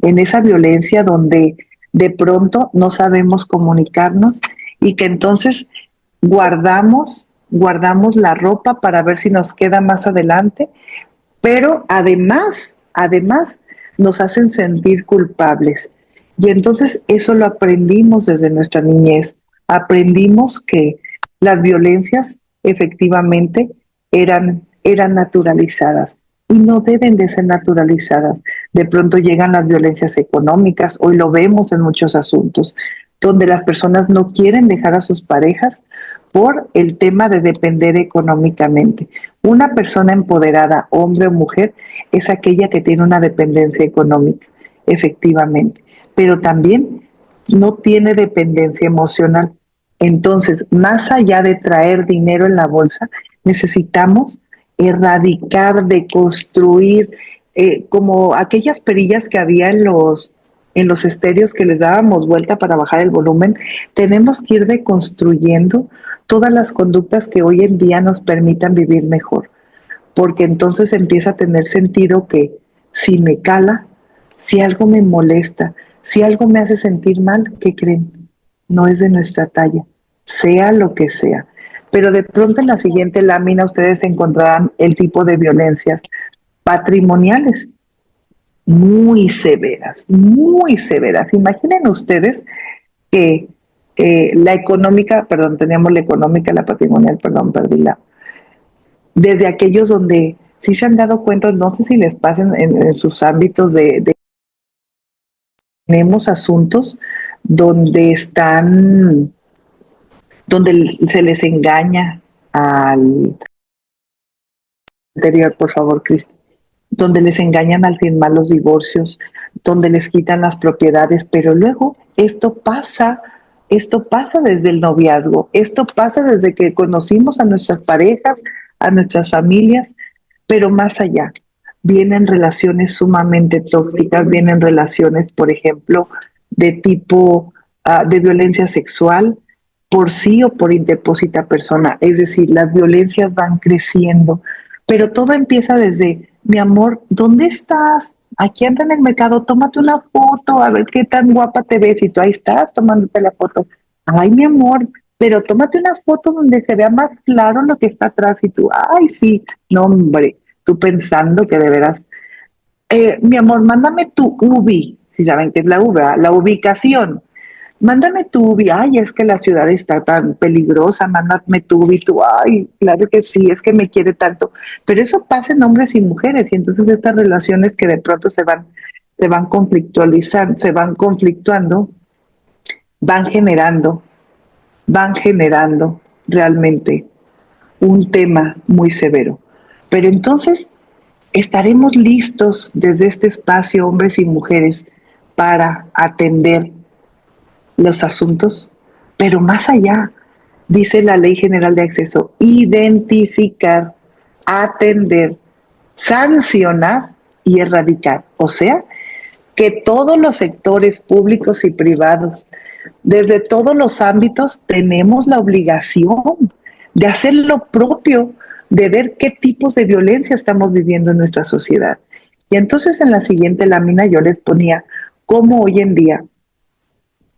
en esa violencia donde de pronto no sabemos comunicarnos y que entonces guardamos la ropa para ver si nos queda más adelante, pero además nos hacen sentir culpables. Y entonces eso lo aprendimos desde nuestra niñez. Aprendimos que las violencias efectivamente eran naturalizadas y no deben de ser naturalizadas. De pronto llegan las violencias económicas, hoy lo vemos en muchos asuntos, donde las personas no quieren dejar a sus parejas por el tema de depender económicamente. Una persona empoderada, hombre o mujer, es aquella que tiene una dependencia económica, efectivamente, pero también no tiene dependencia emocional. Entonces, más allá de traer dinero en la bolsa, necesitamos erradicar, deconstruir, como aquellas perillas que había en los estéreos que les dábamos vuelta para bajar el volumen, tenemos que ir deconstruyendo todas las conductas que hoy en día nos permitan vivir mejor, porque entonces empieza a tener sentido que si me cala, si algo me molesta, si algo me hace sentir mal, ¿qué creen? No es de nuestra talla, sea lo que sea. Pero de pronto en la siguiente lámina ustedes encontrarán el tipo de violencias patrimoniales muy severas, muy severas. Imaginen ustedes que la económica, perdón, teníamos la económica, la patrimonial, perdón, perdí la, desde aquellos donde sí se han dado cuenta, no sé si les pasen en sus ámbitos tenemos asuntos donde donde se les engaña al anterior, por favor, Cristi, donde les engañan al firmar los divorcios, donde les quitan las propiedades, pero luego esto pasa desde el noviazgo, esto pasa desde que conocimos a nuestras parejas, a nuestras familias, pero más allá. Vienen relaciones sumamente tóxicas, vienen relaciones, por ejemplo, de tipo de violencia sexual, por sí o por indepósita persona. Es decir, las violencias van creciendo, pero todo empieza desde, mi amor, ¿dónde estás? Aquí anda en el mercado, tómate una foto, a ver qué tan guapa te ves. Y tú ahí estás tomándote la foto. Ay, mi amor, pero tómate una foto donde se vea más claro lo que está atrás. Y tú, ay, sí, no, hombre, tú pensando que de veras. Mi amor, mándame tu UBI, si saben qué es la UBI, la ubicación. Mándame tu UBI, ay, es que la ciudad está tan peligrosa, mándame tu UBI, tú, ay, claro que sí, es que me quiere tanto. Pero eso pasa en hombres y mujeres, y entonces estas relaciones que de pronto se van conflictualizando, se van conflictuando, van generando, van generando realmente un tema muy severo. Pero entonces estaremos listos desde este espacio, hombres y mujeres, para atender los asuntos, pero más allá, dice la Ley General de Acceso, identificar, atender, sancionar y erradicar. O sea, que todos los sectores públicos y privados, desde todos los ámbitos, tenemos la obligación de hacer lo propio, de ver qué tipos de violencia estamos viviendo en nuestra sociedad. Y entonces en la siguiente lámina yo les ponía cómo hoy en día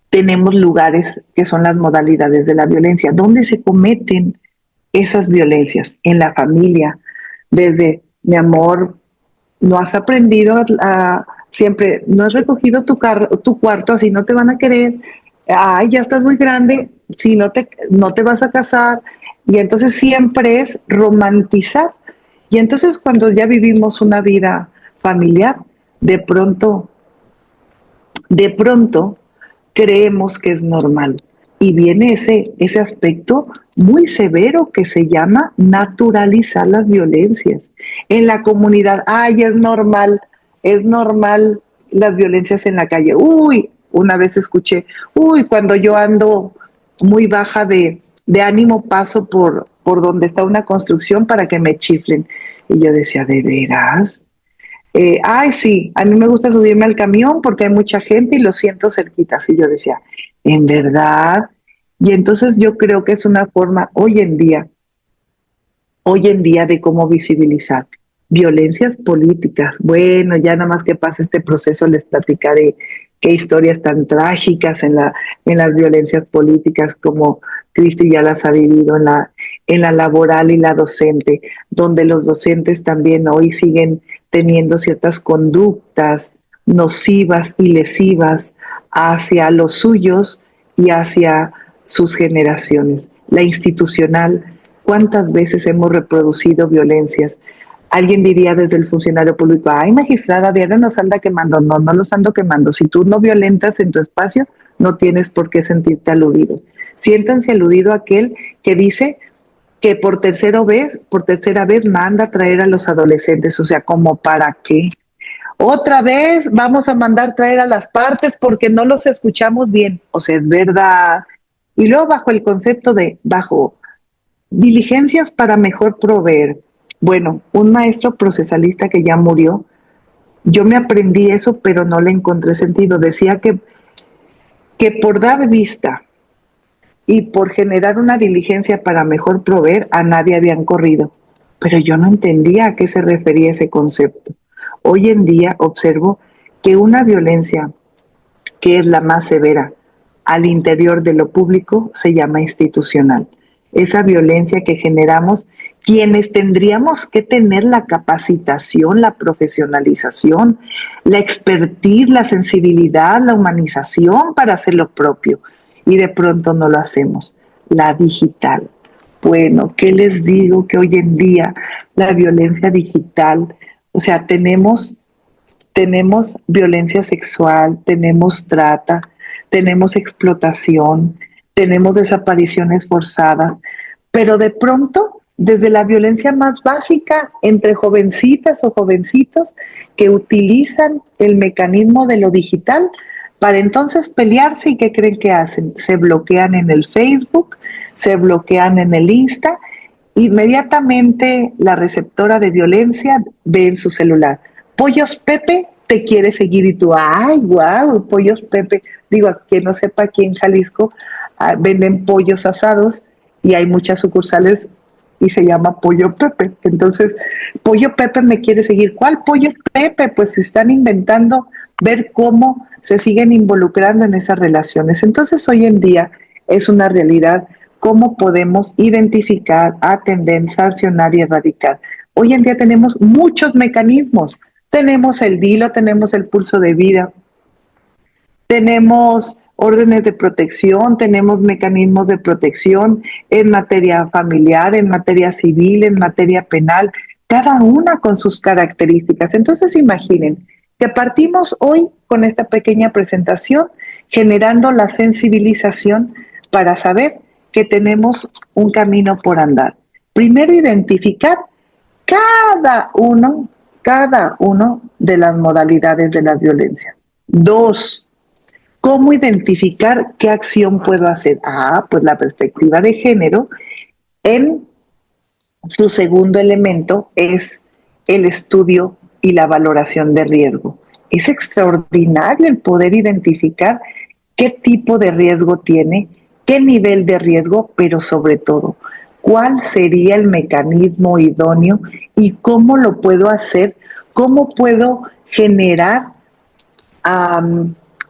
tenemos lugares que son las modalidades de la violencia, donde se cometen esas violencias en la familia, desde, mi amor, no has aprendido siempre, no has recogido tu cuarto, así no te van a querer, ay, ya estás muy grande, si no te vas a casar, y entonces siempre es romantizar. Y entonces cuando ya vivimos una vida familiar, de pronto creemos que es normal. Y viene ese aspecto muy severo que se llama naturalizar las violencias. En la comunidad, ay, es normal las violencias en la calle. Uy, una vez escuché, uy, cuando yo ando muy baja de ánimo paso por donde está una construcción para que me chiflen. Y yo decía, ¿de veras? Ay, sí, a mí me gusta subirme al camión porque hay mucha gente y lo siento cerquita. Y yo decía, ¿en verdad? Y entonces yo creo que es una forma hoy en día de cómo visibilizar violencias políticas. Bueno, ya nada más que pase este proceso les platicaré qué historias tan trágicas en las violencias políticas como Cristi ya las ha vivido en la laboral y la docente, donde los docentes también hoy siguen teniendo ciertas conductas nocivas y lesivas hacia los suyos y hacia sus generaciones. La institucional, ¿cuántas veces hemos reproducido violencias? Alguien diría desde el funcionario público, ay, magistrada, diario nos anda quemando. No, no los ando quemando. Si tú no violentas en tu espacio, no tienes por qué sentirte aludido. Siéntanse aludido aquel que dice que por tercera vez manda a traer a los adolescentes. O sea, ¿como para qué? Otra vez vamos a mandar traer a las partes porque no los escuchamos bien. O sea, es verdad. Y luego bajo el concepto bajo diligencias para mejor proveer. Bueno, un maestro procesalista que ya murió, yo me aprendí eso, pero no le encontré sentido. Decía que por dar vista y por generar una diligencia para mejor proveer, a nadie habían corrido. Pero yo no entendía a qué se refería ese concepto. Hoy en día observo que una violencia que es la más severa al interior de lo público se llama institucional. Esa violencia que generamos quienes tendríamos que tener la capacitación, la profesionalización, la expertise, la sensibilidad, la humanización para hacer lo propio. Y de pronto no lo hacemos. La digital. Bueno, ¿qué les digo? Que hoy en día la violencia digital, o sea, tenemos violencia sexual, tenemos trata, tenemos explotación, tenemos desapariciones forzadas, pero de pronto, desde la violencia más básica entre jovencitas o jovencitos que utilizan el mecanismo de lo digital para entonces pelearse, ¿y qué creen que hacen? Se bloquean en el Facebook, se bloquean en el Insta, inmediatamente la receptora de violencia ve en su celular: Pollos Pepe te quiere seguir, y tú, ay, wow, Pollos Pepe. Digo, que no sepa, aquí en Jalisco venden pollos asados y hay muchas sucursales y se llama Pollo Pepe. Entonces, Pollo Pepe me quiere seguir. ¿Cuál Pollo Pepe? Pues se están inventando ver cómo se siguen involucrando en esas relaciones. Entonces, hoy en día es una realidad cómo podemos identificar, atender, sancionar y erradicar. Hoy en día tenemos muchos mecanismos. Tenemos el DILO, tenemos el pulso de vida, tenemos órdenes de protección, tenemos mecanismos de protección en materia familiar, en materia civil, en materia penal, cada una con sus características. Entonces imaginen que partimos hoy con esta pequeña presentación generando la sensibilización para saber que tenemos un camino por andar. Primero, identificar cada uno de las modalidades de las violencias. Dos, ¿cómo identificar qué acción puedo hacer? Pues la perspectiva de género en su segundo elemento es el estudio y la valoración de riesgo. Es extraordinario el poder identificar qué tipo de riesgo tiene, qué nivel de riesgo, pero sobre todo, cuál sería el mecanismo idóneo y cómo lo puedo hacer, cómo puedo generar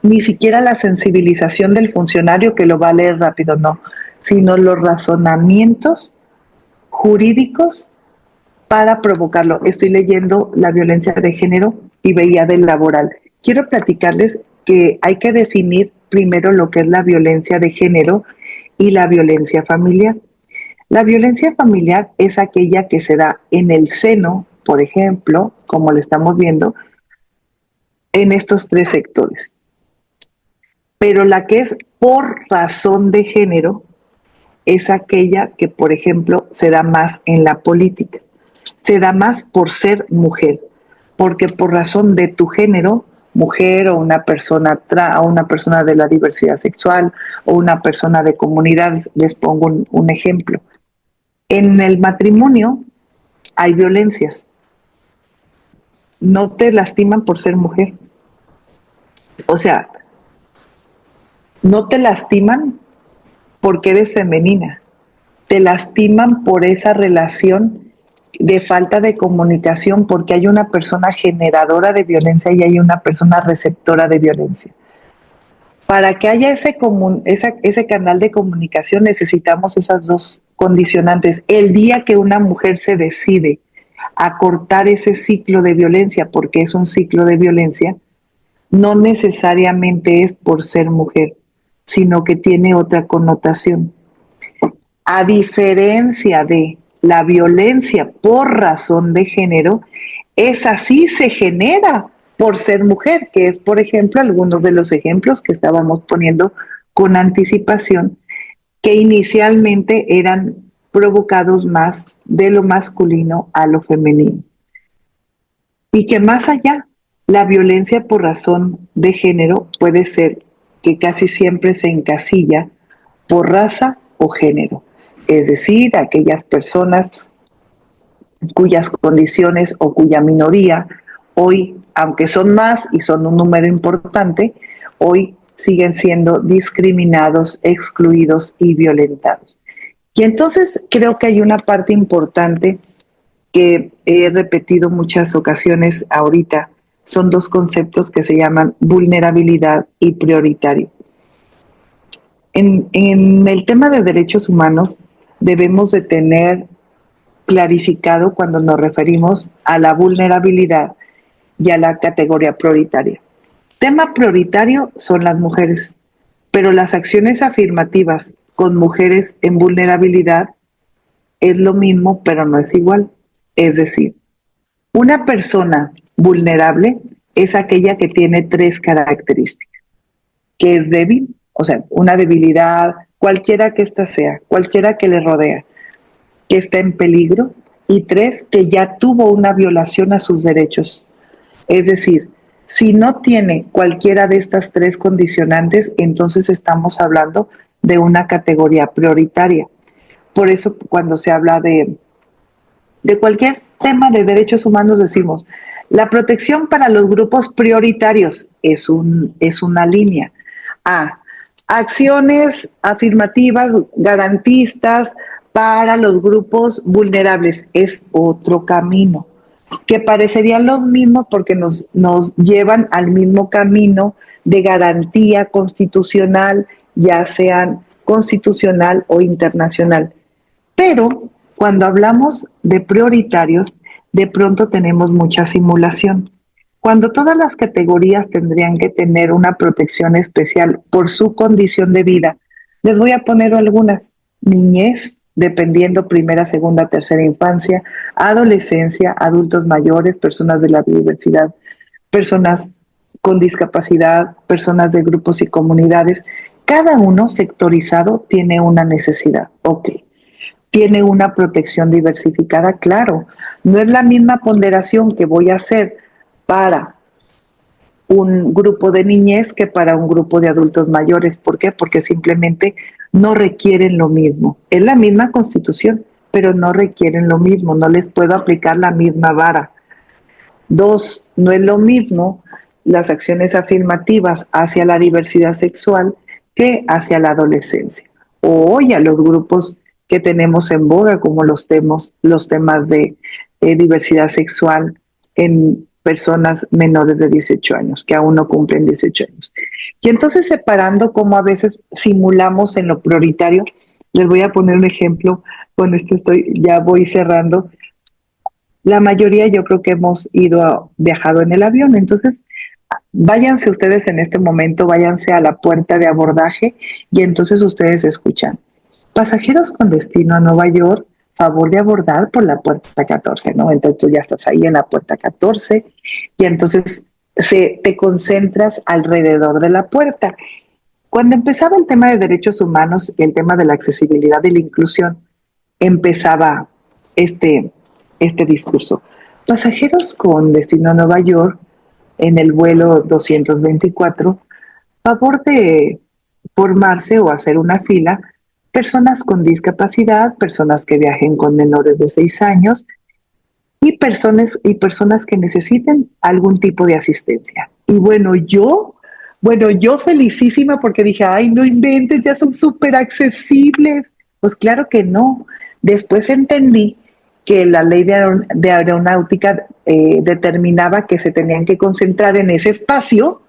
ni siquiera la sensibilización del funcionario que lo va a leer rápido, no, sino los razonamientos jurídicos para provocarlo. Estoy leyendo la violencia de género y veía del laboral. Quiero platicarles que hay que definir primero lo que es la violencia de género y la violencia familiar. La violencia familiar es aquella que se da en el seno, por ejemplo, como lo estamos viendo, en estos tres sectores. Pero la que es por razón de género es aquella que, por ejemplo, se da más en la política. Se da más por ser mujer, porque por razón de tu género mujer o una persona o una persona de la diversidad sexual o una persona de comunidad. Les pongo un ejemplo. En el matrimonio hay violencias. No te lastiman por ser mujer. O sea, no te lastiman porque eres femenina. Te lastiman por esa relación de falta de comunicación, porque hay una persona generadora de violencia y hay una persona receptora de violencia. Para que haya ese canal de comunicación necesitamos esas dos condicionantes. El día que una mujer se decide a cortar ese ciclo de violencia, porque es un ciclo de violencia, no necesariamente es por ser mujer, sino que tiene otra connotación. A diferencia de la violencia por razón de género, esa sí se genera por ser mujer, que es, por ejemplo, algunos de los ejemplos que estábamos poniendo con anticipación, que inicialmente eran provocados más de lo masculino a lo femenino. Y que más allá, la violencia por razón de género puede ser que casi siempre se encasilla por raza o género. Es decir, aquellas personas cuyas condiciones o cuya minoría hoy, aunque son más y son un número importante, hoy siguen siendo discriminados, excluidos y violentados. Y entonces creo que hay una parte importante que he repetido muchas ocasiones ahorita. Son dos conceptos que se llaman vulnerabilidad y prioritario. En el tema de derechos humanos debemos de tener clarificado cuando nos referimos a la vulnerabilidad y a la categoría prioritaria. Tema prioritario son las mujeres, pero las acciones afirmativas con mujeres en vulnerabilidad es lo mismo, pero no es igual. Es decir, una persona vulnerable es aquella que tiene tres características: que es débil, o sea, una debilidad, cualquiera que ésta sea, cualquiera que le rodea, que está en peligro, y tres, que ya tuvo una violación a sus derechos. Es decir, si no tiene cualquiera de estas tres condicionantes, entonces estamos hablando de una categoría prioritaria. Por eso cuando se habla de cualquier tema de derechos humanos decimos, la protección para los grupos prioritarios es una línea. Acciones afirmativas, garantistas para los grupos vulnerables es otro camino, que parecerían los mismos porque nos llevan al mismo camino de garantía constitucional, ya sean constitucional o internacional. Pero cuando hablamos de prioritarios, de pronto tenemos mucha simulación. Cuando todas las categorías tendrían que tener una protección especial por su condición de vida, les voy a poner algunas: niñez, dependiendo primera, segunda, tercera infancia, adolescencia, adultos mayores, personas de la diversidad, personas con discapacidad, personas de grupos y comunidades. Cada uno sectorizado tiene una necesidad. Ok. Tiene una protección diversificada, claro. No es la misma ponderación que voy a hacer para un grupo de niñez que para un grupo de adultos mayores. ¿Por qué? Porque simplemente no requieren lo mismo. Es la misma constitución, pero no requieren lo mismo. No les puedo aplicar la misma vara. Dos, no es lo mismo las acciones afirmativas hacia la diversidad sexual que hacia la adolescencia. O a los grupos que tenemos en boga, como los temas de diversidad sexual en personas menores de 18 años, que aún no cumplen 18 años. Y entonces, separando cómo a veces simulamos en lo prioritario, les voy a poner un ejemplo. Con esto ya voy cerrando. La mayoría yo creo que hemos viajado en el avión, entonces váyanse ustedes en este momento, váyanse a la puerta de abordaje y entonces ustedes escuchan: pasajeros con destino a Nueva York, favor de abordar por la puerta 14, ¿no? Entonces tú ya estás ahí en la puerta 14 y entonces te concentras alrededor de la puerta. Cuando empezaba el tema de derechos humanos y el tema de la accesibilidad y la inclusión, empezaba este discurso: pasajeros con destino a Nueva York, en el vuelo 224, favor de formarse o hacer una fila personas con discapacidad, personas que viajen con menores de 6 años y personas que necesiten algún tipo de asistencia. Y bueno, yo felicísima porque dije, ay, no inventes, ya son súper accesibles. Pues claro que no. Después entendí que la ley de aeronáutica determinaba que se tenían que concentrar en ese espacio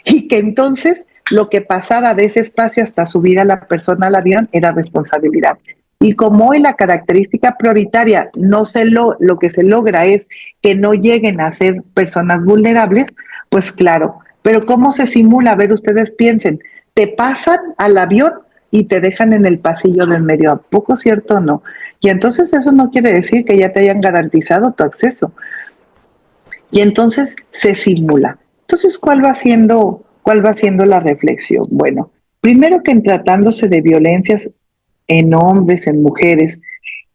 y que entonces lo que pasara de ese espacio hasta subir a la persona al avión era responsabilidad. Y como hoy la característica prioritaria lo que se logra es que no lleguen a ser personas vulnerables, pues claro. Pero ¿cómo se simula? A ver, ustedes piensen, te pasan al avión y te dejan en el pasillo del medio. ¿A poco cierto o no? Y entonces eso no quiere decir que ya te hayan garantizado tu acceso. Y entonces se simula. Entonces, ¿cuál va siendo la reflexión? Bueno, primero que en tratándose de violencias en hombres, en mujeres,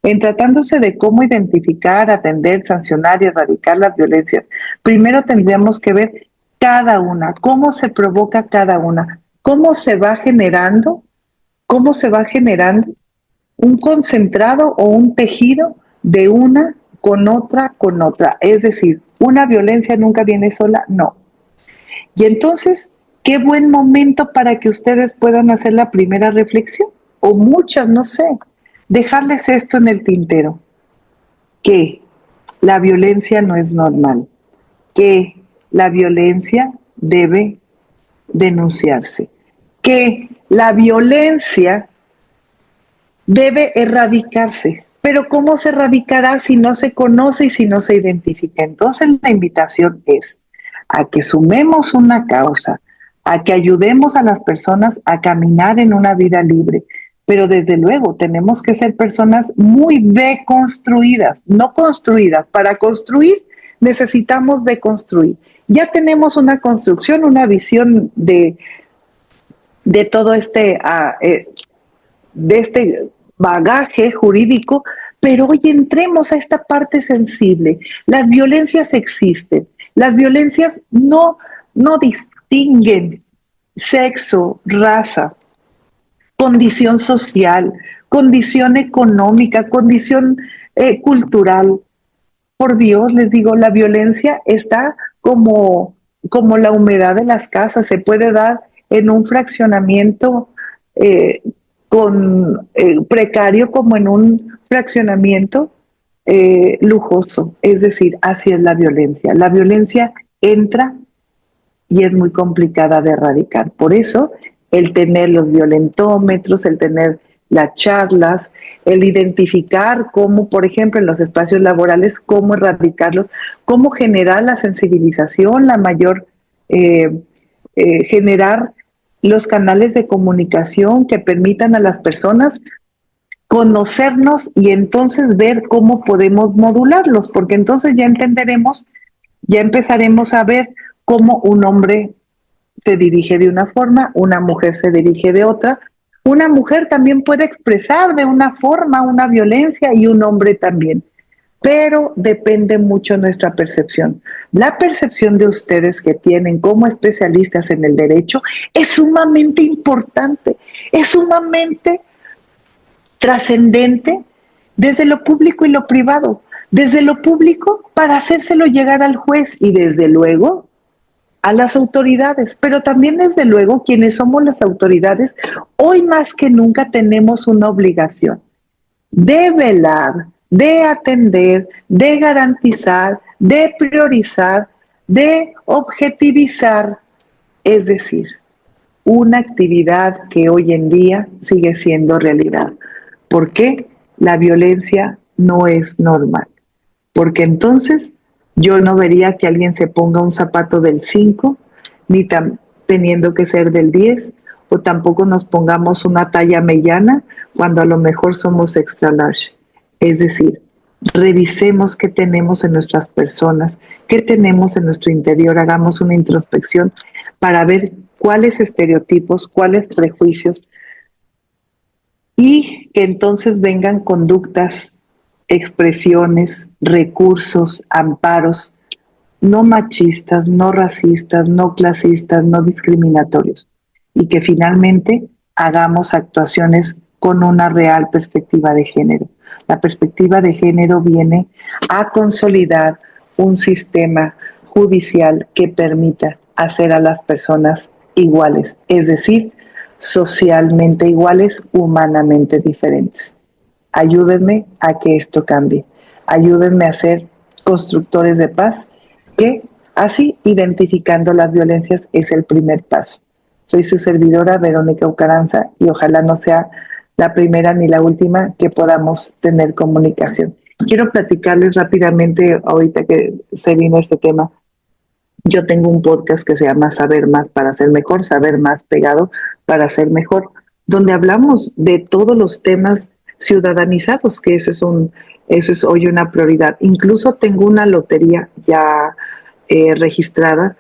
en tratándose de cómo identificar, atender, sancionar y erradicar las violencias, primero tendríamos que ver cada una, cómo se provoca cada una, cómo se va generando un concentrado o un tejido de una con otra con otra. Es decir, una violencia nunca viene sola, no. Y entonces, qué buen momento para que ustedes puedan hacer la primera reflexión, o muchas, no sé, dejarles esto en el tintero, que la violencia no es normal, que la violencia debe denunciarse, que la violencia debe erradicarse. Pero ¿cómo se erradicará si no se conoce y si no se identifica? Entonces la invitación es a que sumemos una causa, a que ayudemos a las personas a caminar en una vida libre. Pero desde luego tenemos que ser personas muy deconstruidas, no construidas. Para construir necesitamos deconstruir. Ya tenemos una construcción, una visión de todo de este bagaje jurídico, pero hoy entremos a esta parte sensible. Las violencias existen, las violencias no distinguen sexo, raza, condición social, condición económica, condición cultural. Por Dios, les digo, la violencia está como la humedad de las casas, se puede dar en un fraccionamiento eh, precario como en un fraccionamiento lujoso. Es decir, así es la violencia. La violencia entra y es muy complicada de erradicar. Por eso, el tener los violentómetros, el tener las charlas, el identificar cómo, por ejemplo, en los espacios laborales, cómo erradicarlos, cómo generar la sensibilización, la mayor, generar los canales de comunicación que permitan a las personas conocernos y entonces ver cómo podemos modularlos, porque entonces ya entenderemos, ya empezaremos a ver cómo un hombre se dirige de una forma, una mujer se dirige de otra. Una mujer también puede expresar de una forma una violencia y un hombre también, pero depende mucho nuestra percepción. La percepción de ustedes que tienen como especialistas en el derecho es sumamente importante, es sumamente trascendente desde lo público y lo privado. Desde lo público para hacérselo llegar al juez y desde luego a las autoridades, pero también desde luego quienes somos las autoridades, hoy más que nunca tenemos una obligación de velar, de atender, de garantizar, de priorizar, de objetivizar, es decir, una actividad que hoy en día sigue siendo realidad. ¿Por qué? La violencia no es normal. Porque entonces yo no vería que alguien se ponga un zapato del 5, ni teniendo que ser del 10, o tampoco nos pongamos una talla mediana cuando a lo mejor somos extra large. Es decir, revisemos qué tenemos en nuestras personas, qué tenemos en nuestro interior, hagamos una introspección para ver cuáles estereotipos, cuáles prejuicios, y que entonces vengan conductas, expresiones, recursos, amparos no machistas, no racistas, no clasistas, no discriminatorios, y que finalmente hagamos actuaciones con una real perspectiva de género. La perspectiva de género viene a consolidar un sistema judicial que permita hacer a las personas iguales, es decir, socialmente iguales, humanamente diferentes. Ayúdenme a que esto cambie. Ayúdenme a ser constructores de paz, que así, identificando las violencias, es el primer paso. Soy su servidora, Verónica Ucaranza, y ojalá no sea la primera ni la última que podamos tener comunicación. Quiero platicarles rápidamente, ahorita que se vino este tema. Yo tengo un podcast que se llama Saber Más para Ser Mejor, Saber Más pegado para Ser Mejor, donde hablamos de todos los temas ciudadanizados, que eso es hoy una prioridad. Incluso tengo una lotería ya registrada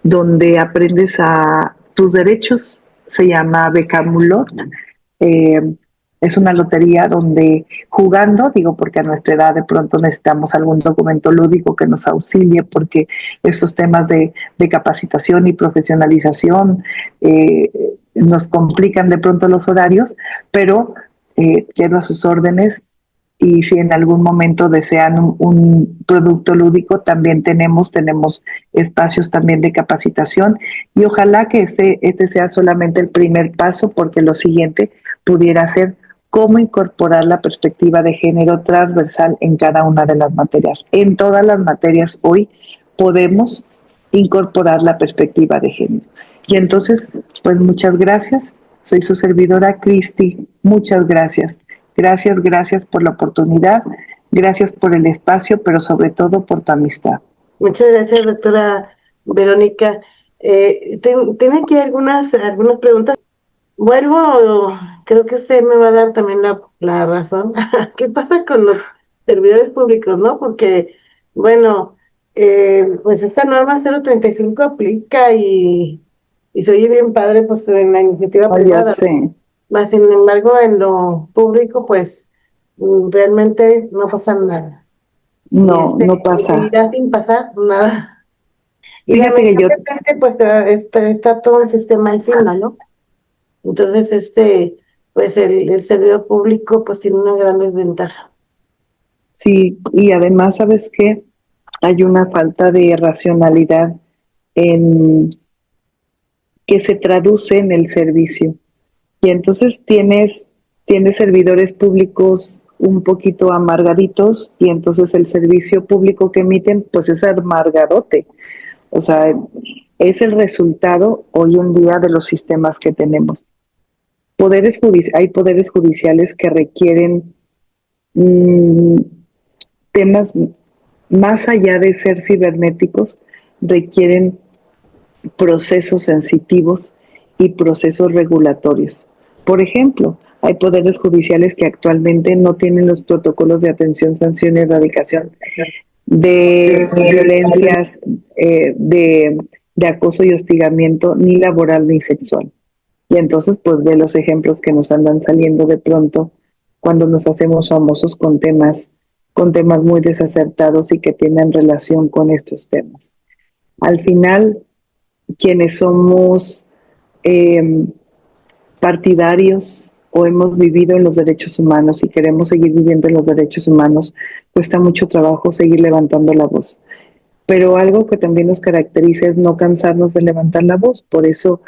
donde aprendes a tus derechos, se llama Becamulot. Eh, es una lotería donde jugando, digo porque a nuestra edad de pronto necesitamos algún documento lúdico que nos auxilie, porque esos temas de capacitación y profesionalización nos complican de pronto los horarios, pero quedo a sus órdenes. Y si en algún momento desean un producto lúdico, también tenemos espacios también de capacitación, y ojalá que este sea solamente el primer paso, porque lo siguiente pudiera ser cómo incorporar la perspectiva de género transversal en cada una de las materias. En todas las materias hoy podemos incorporar la perspectiva de género. Y entonces, pues muchas gracias. Soy su servidora, Cristi. Muchas gracias. Gracias por la oportunidad, gracias por el espacio, pero sobre todo por tu amistad. Muchas gracias, doctora Verónica. Tiene aquí algunas preguntas. Vuelvo, creo que usted me va a dar también la razón. ¿Qué pasa con los servidores públicos, no? Porque, bueno, pues esta norma 035 aplica y se oye bien padre, pues en la iniciativa privada. Ya sé. Más sin embargo, en lo público, pues realmente no pasa nada. No, no pasa. Y seguirá sin pasar nada. Y Fíjate que yo... pues está todo el sistema encima, ¿no? Entonces, pues el servidor público pues tiene una gran desventaja. Sí, y además, ¿sabes qué? Hay una falta de racionalidad en que se traduce en el servicio. Y entonces tienes servidores públicos un poquito amargaditos, y entonces el servicio público que emiten pues es amargadote. O sea, es el resultado hoy en día de los sistemas que tenemos. Hay poderes judiciales que requieren temas más allá de ser cibernéticos, requieren procesos sensitivos y procesos regulatorios. Por ejemplo, hay poderes judiciales que actualmente no tienen los protocolos de atención, sanción y erradicación de violencias, de acoso y hostigamiento, ni laboral ni sexual. Y entonces, pues ve los ejemplos que nos andan saliendo de pronto cuando nos hacemos famosos con temas muy desacertados y que tienen relación con estos temas. Al final, quienes somos partidarios o hemos vivido en los derechos humanos y queremos seguir viviendo en los derechos humanos, cuesta mucho trabajo seguir levantando la voz. Pero algo que también nos caracteriza es no cansarnos de levantar la voz. Por eso,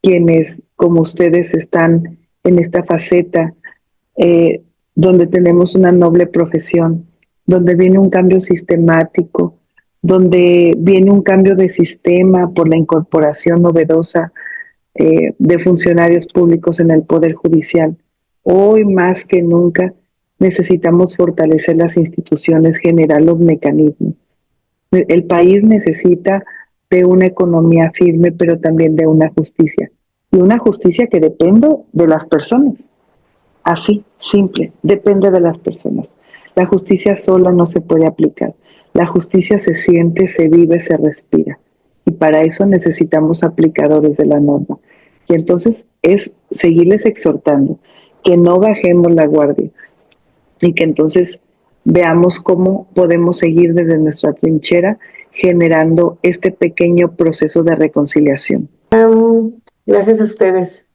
quienes como ustedes están en esta faceta, donde tenemos una noble profesión, donde viene un cambio sistemático, donde viene un cambio de sistema por la incorporación novedosa de funcionarios públicos en el Poder Judicial. Hoy más que nunca necesitamos fortalecer las instituciones, generar los mecanismos. El país necesita de una economía firme, pero también de una justicia. Y una justicia que depende de las personas. Así, simple, depende de las personas. La justicia sola no se puede aplicar. La justicia se siente, se vive, se respira. Y para eso necesitamos aplicadores de la norma. Y entonces es seguirles exhortando que no bajemos la guardia y que entonces veamos cómo podemos seguir desde nuestra trinchera generando este pequeño proceso de reconciliación. Gracias a ustedes.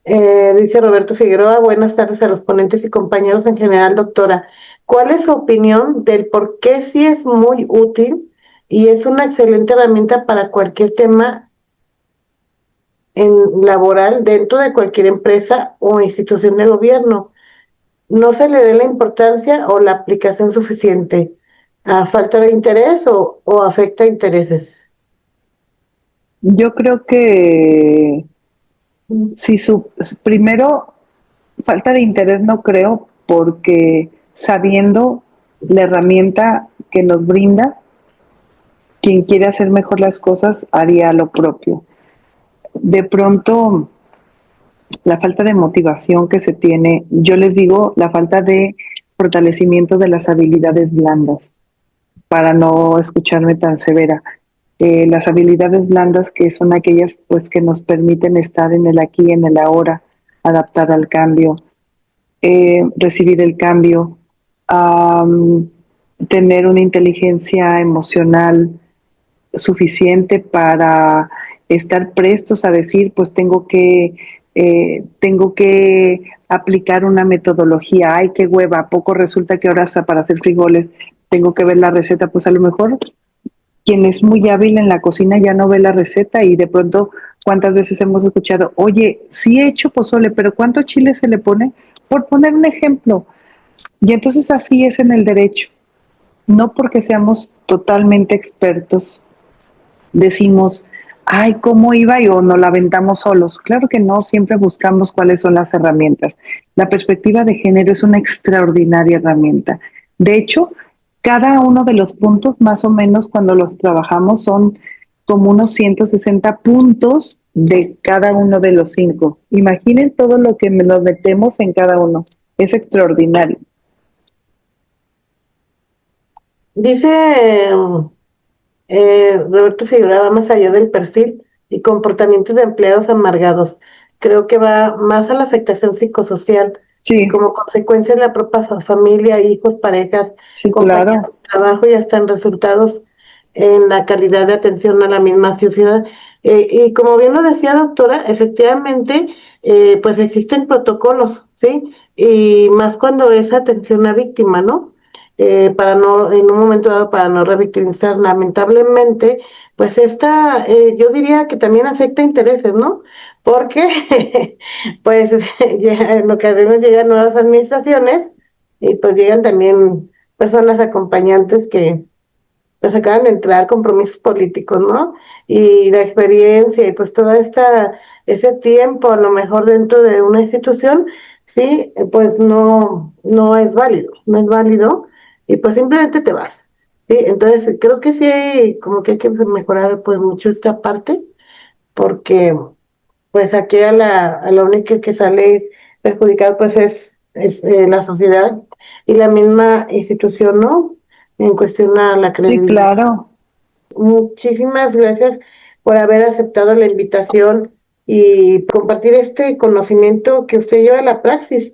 Dice Roberto Figueroa, buenas tardes a los ponentes y compañeros en general, doctora. ¿Cuál es su opinión del por qué sí es muy útil y es una excelente herramienta para cualquier tema laboral dentro de cualquier empresa o institución de gobierno? ¿No se le dé la importancia o la aplicación suficiente? ¿A falta de interés o afecta intereses? Yo creo que si primero, falta de interés no creo, porque sabiendo la herramienta que nos brinda, quien quiere hacer mejor las cosas haría lo propio. De pronto, la falta de motivación que se tiene, yo les digo, la falta de fortalecimiento de las habilidades blandas, para no escucharme tan severa. Las habilidades blandas, que son aquellas pues que nos permiten estar en el aquí, en el ahora, adaptar al cambio, recibir el cambio, tener una inteligencia emocional suficiente para estar prestos a decir, pues tengo que aplicar una metodología. Ay, qué hueva, ¿a poco resulta que ahora hasta para hacer frijoles tengo que ver la receta? Pues a lo mejor quien es muy hábil en la cocina ya no ve la receta, y de pronto, ¿cuántas veces hemos escuchado, oye, sí he hecho pozole, pero ¿cuánto chile se le pone? Por poner un ejemplo. Y entonces así es en el derecho. No porque seamos totalmente expertos, decimos, ay, ¿cómo iba? O nos la aventamos solos. Claro que no, siempre buscamos cuáles son las herramientas. La perspectiva de género es una extraordinaria herramienta. De hecho, cada uno de los puntos, más o menos, cuando los trabajamos, son como unos 160 puntos de cada uno de los 5. Imaginen todo lo que nos metemos en cada uno. Es extraordinario. Dice Roberto Figueroa, va más allá del perfil y comportamientos de empleados amargados. Creo que va más a la afectación psicosocial y Sí, como consecuencia la propia familia, hijos, parejas, sí, compañeros claro. de trabajo y hasta en resultados en la calidad de atención a la misma sociedad. Y como bien lo decía doctora, efectivamente, pues existen protocolos, ¿sí? Y más cuando es atención a víctima, ¿no? Para no, en un momento dado, para no revictimizar. Lamentablemente, pues yo diría que también afecta intereses, ¿no? Porque, pues, ya en ocasiones llegan nuevas administraciones y pues llegan también personas acompañantes que pues acaban de entrar compromisos políticos, ¿no? Y la experiencia y pues ese tiempo a lo mejor dentro de una institución, sí, pues no es válido, no es válido y pues simplemente te vas, ¿sí? Entonces creo que sí, como que hay que mejorar pues mucho esta parte porque pues aquí a la única que sale perjudicada pues es la sociedad y la misma institución, ¿no? En cuestión a la Sí, credibilidad. claro. Muchísimas gracias por haber aceptado la invitación y compartir este conocimiento que usted lleva a la praxis.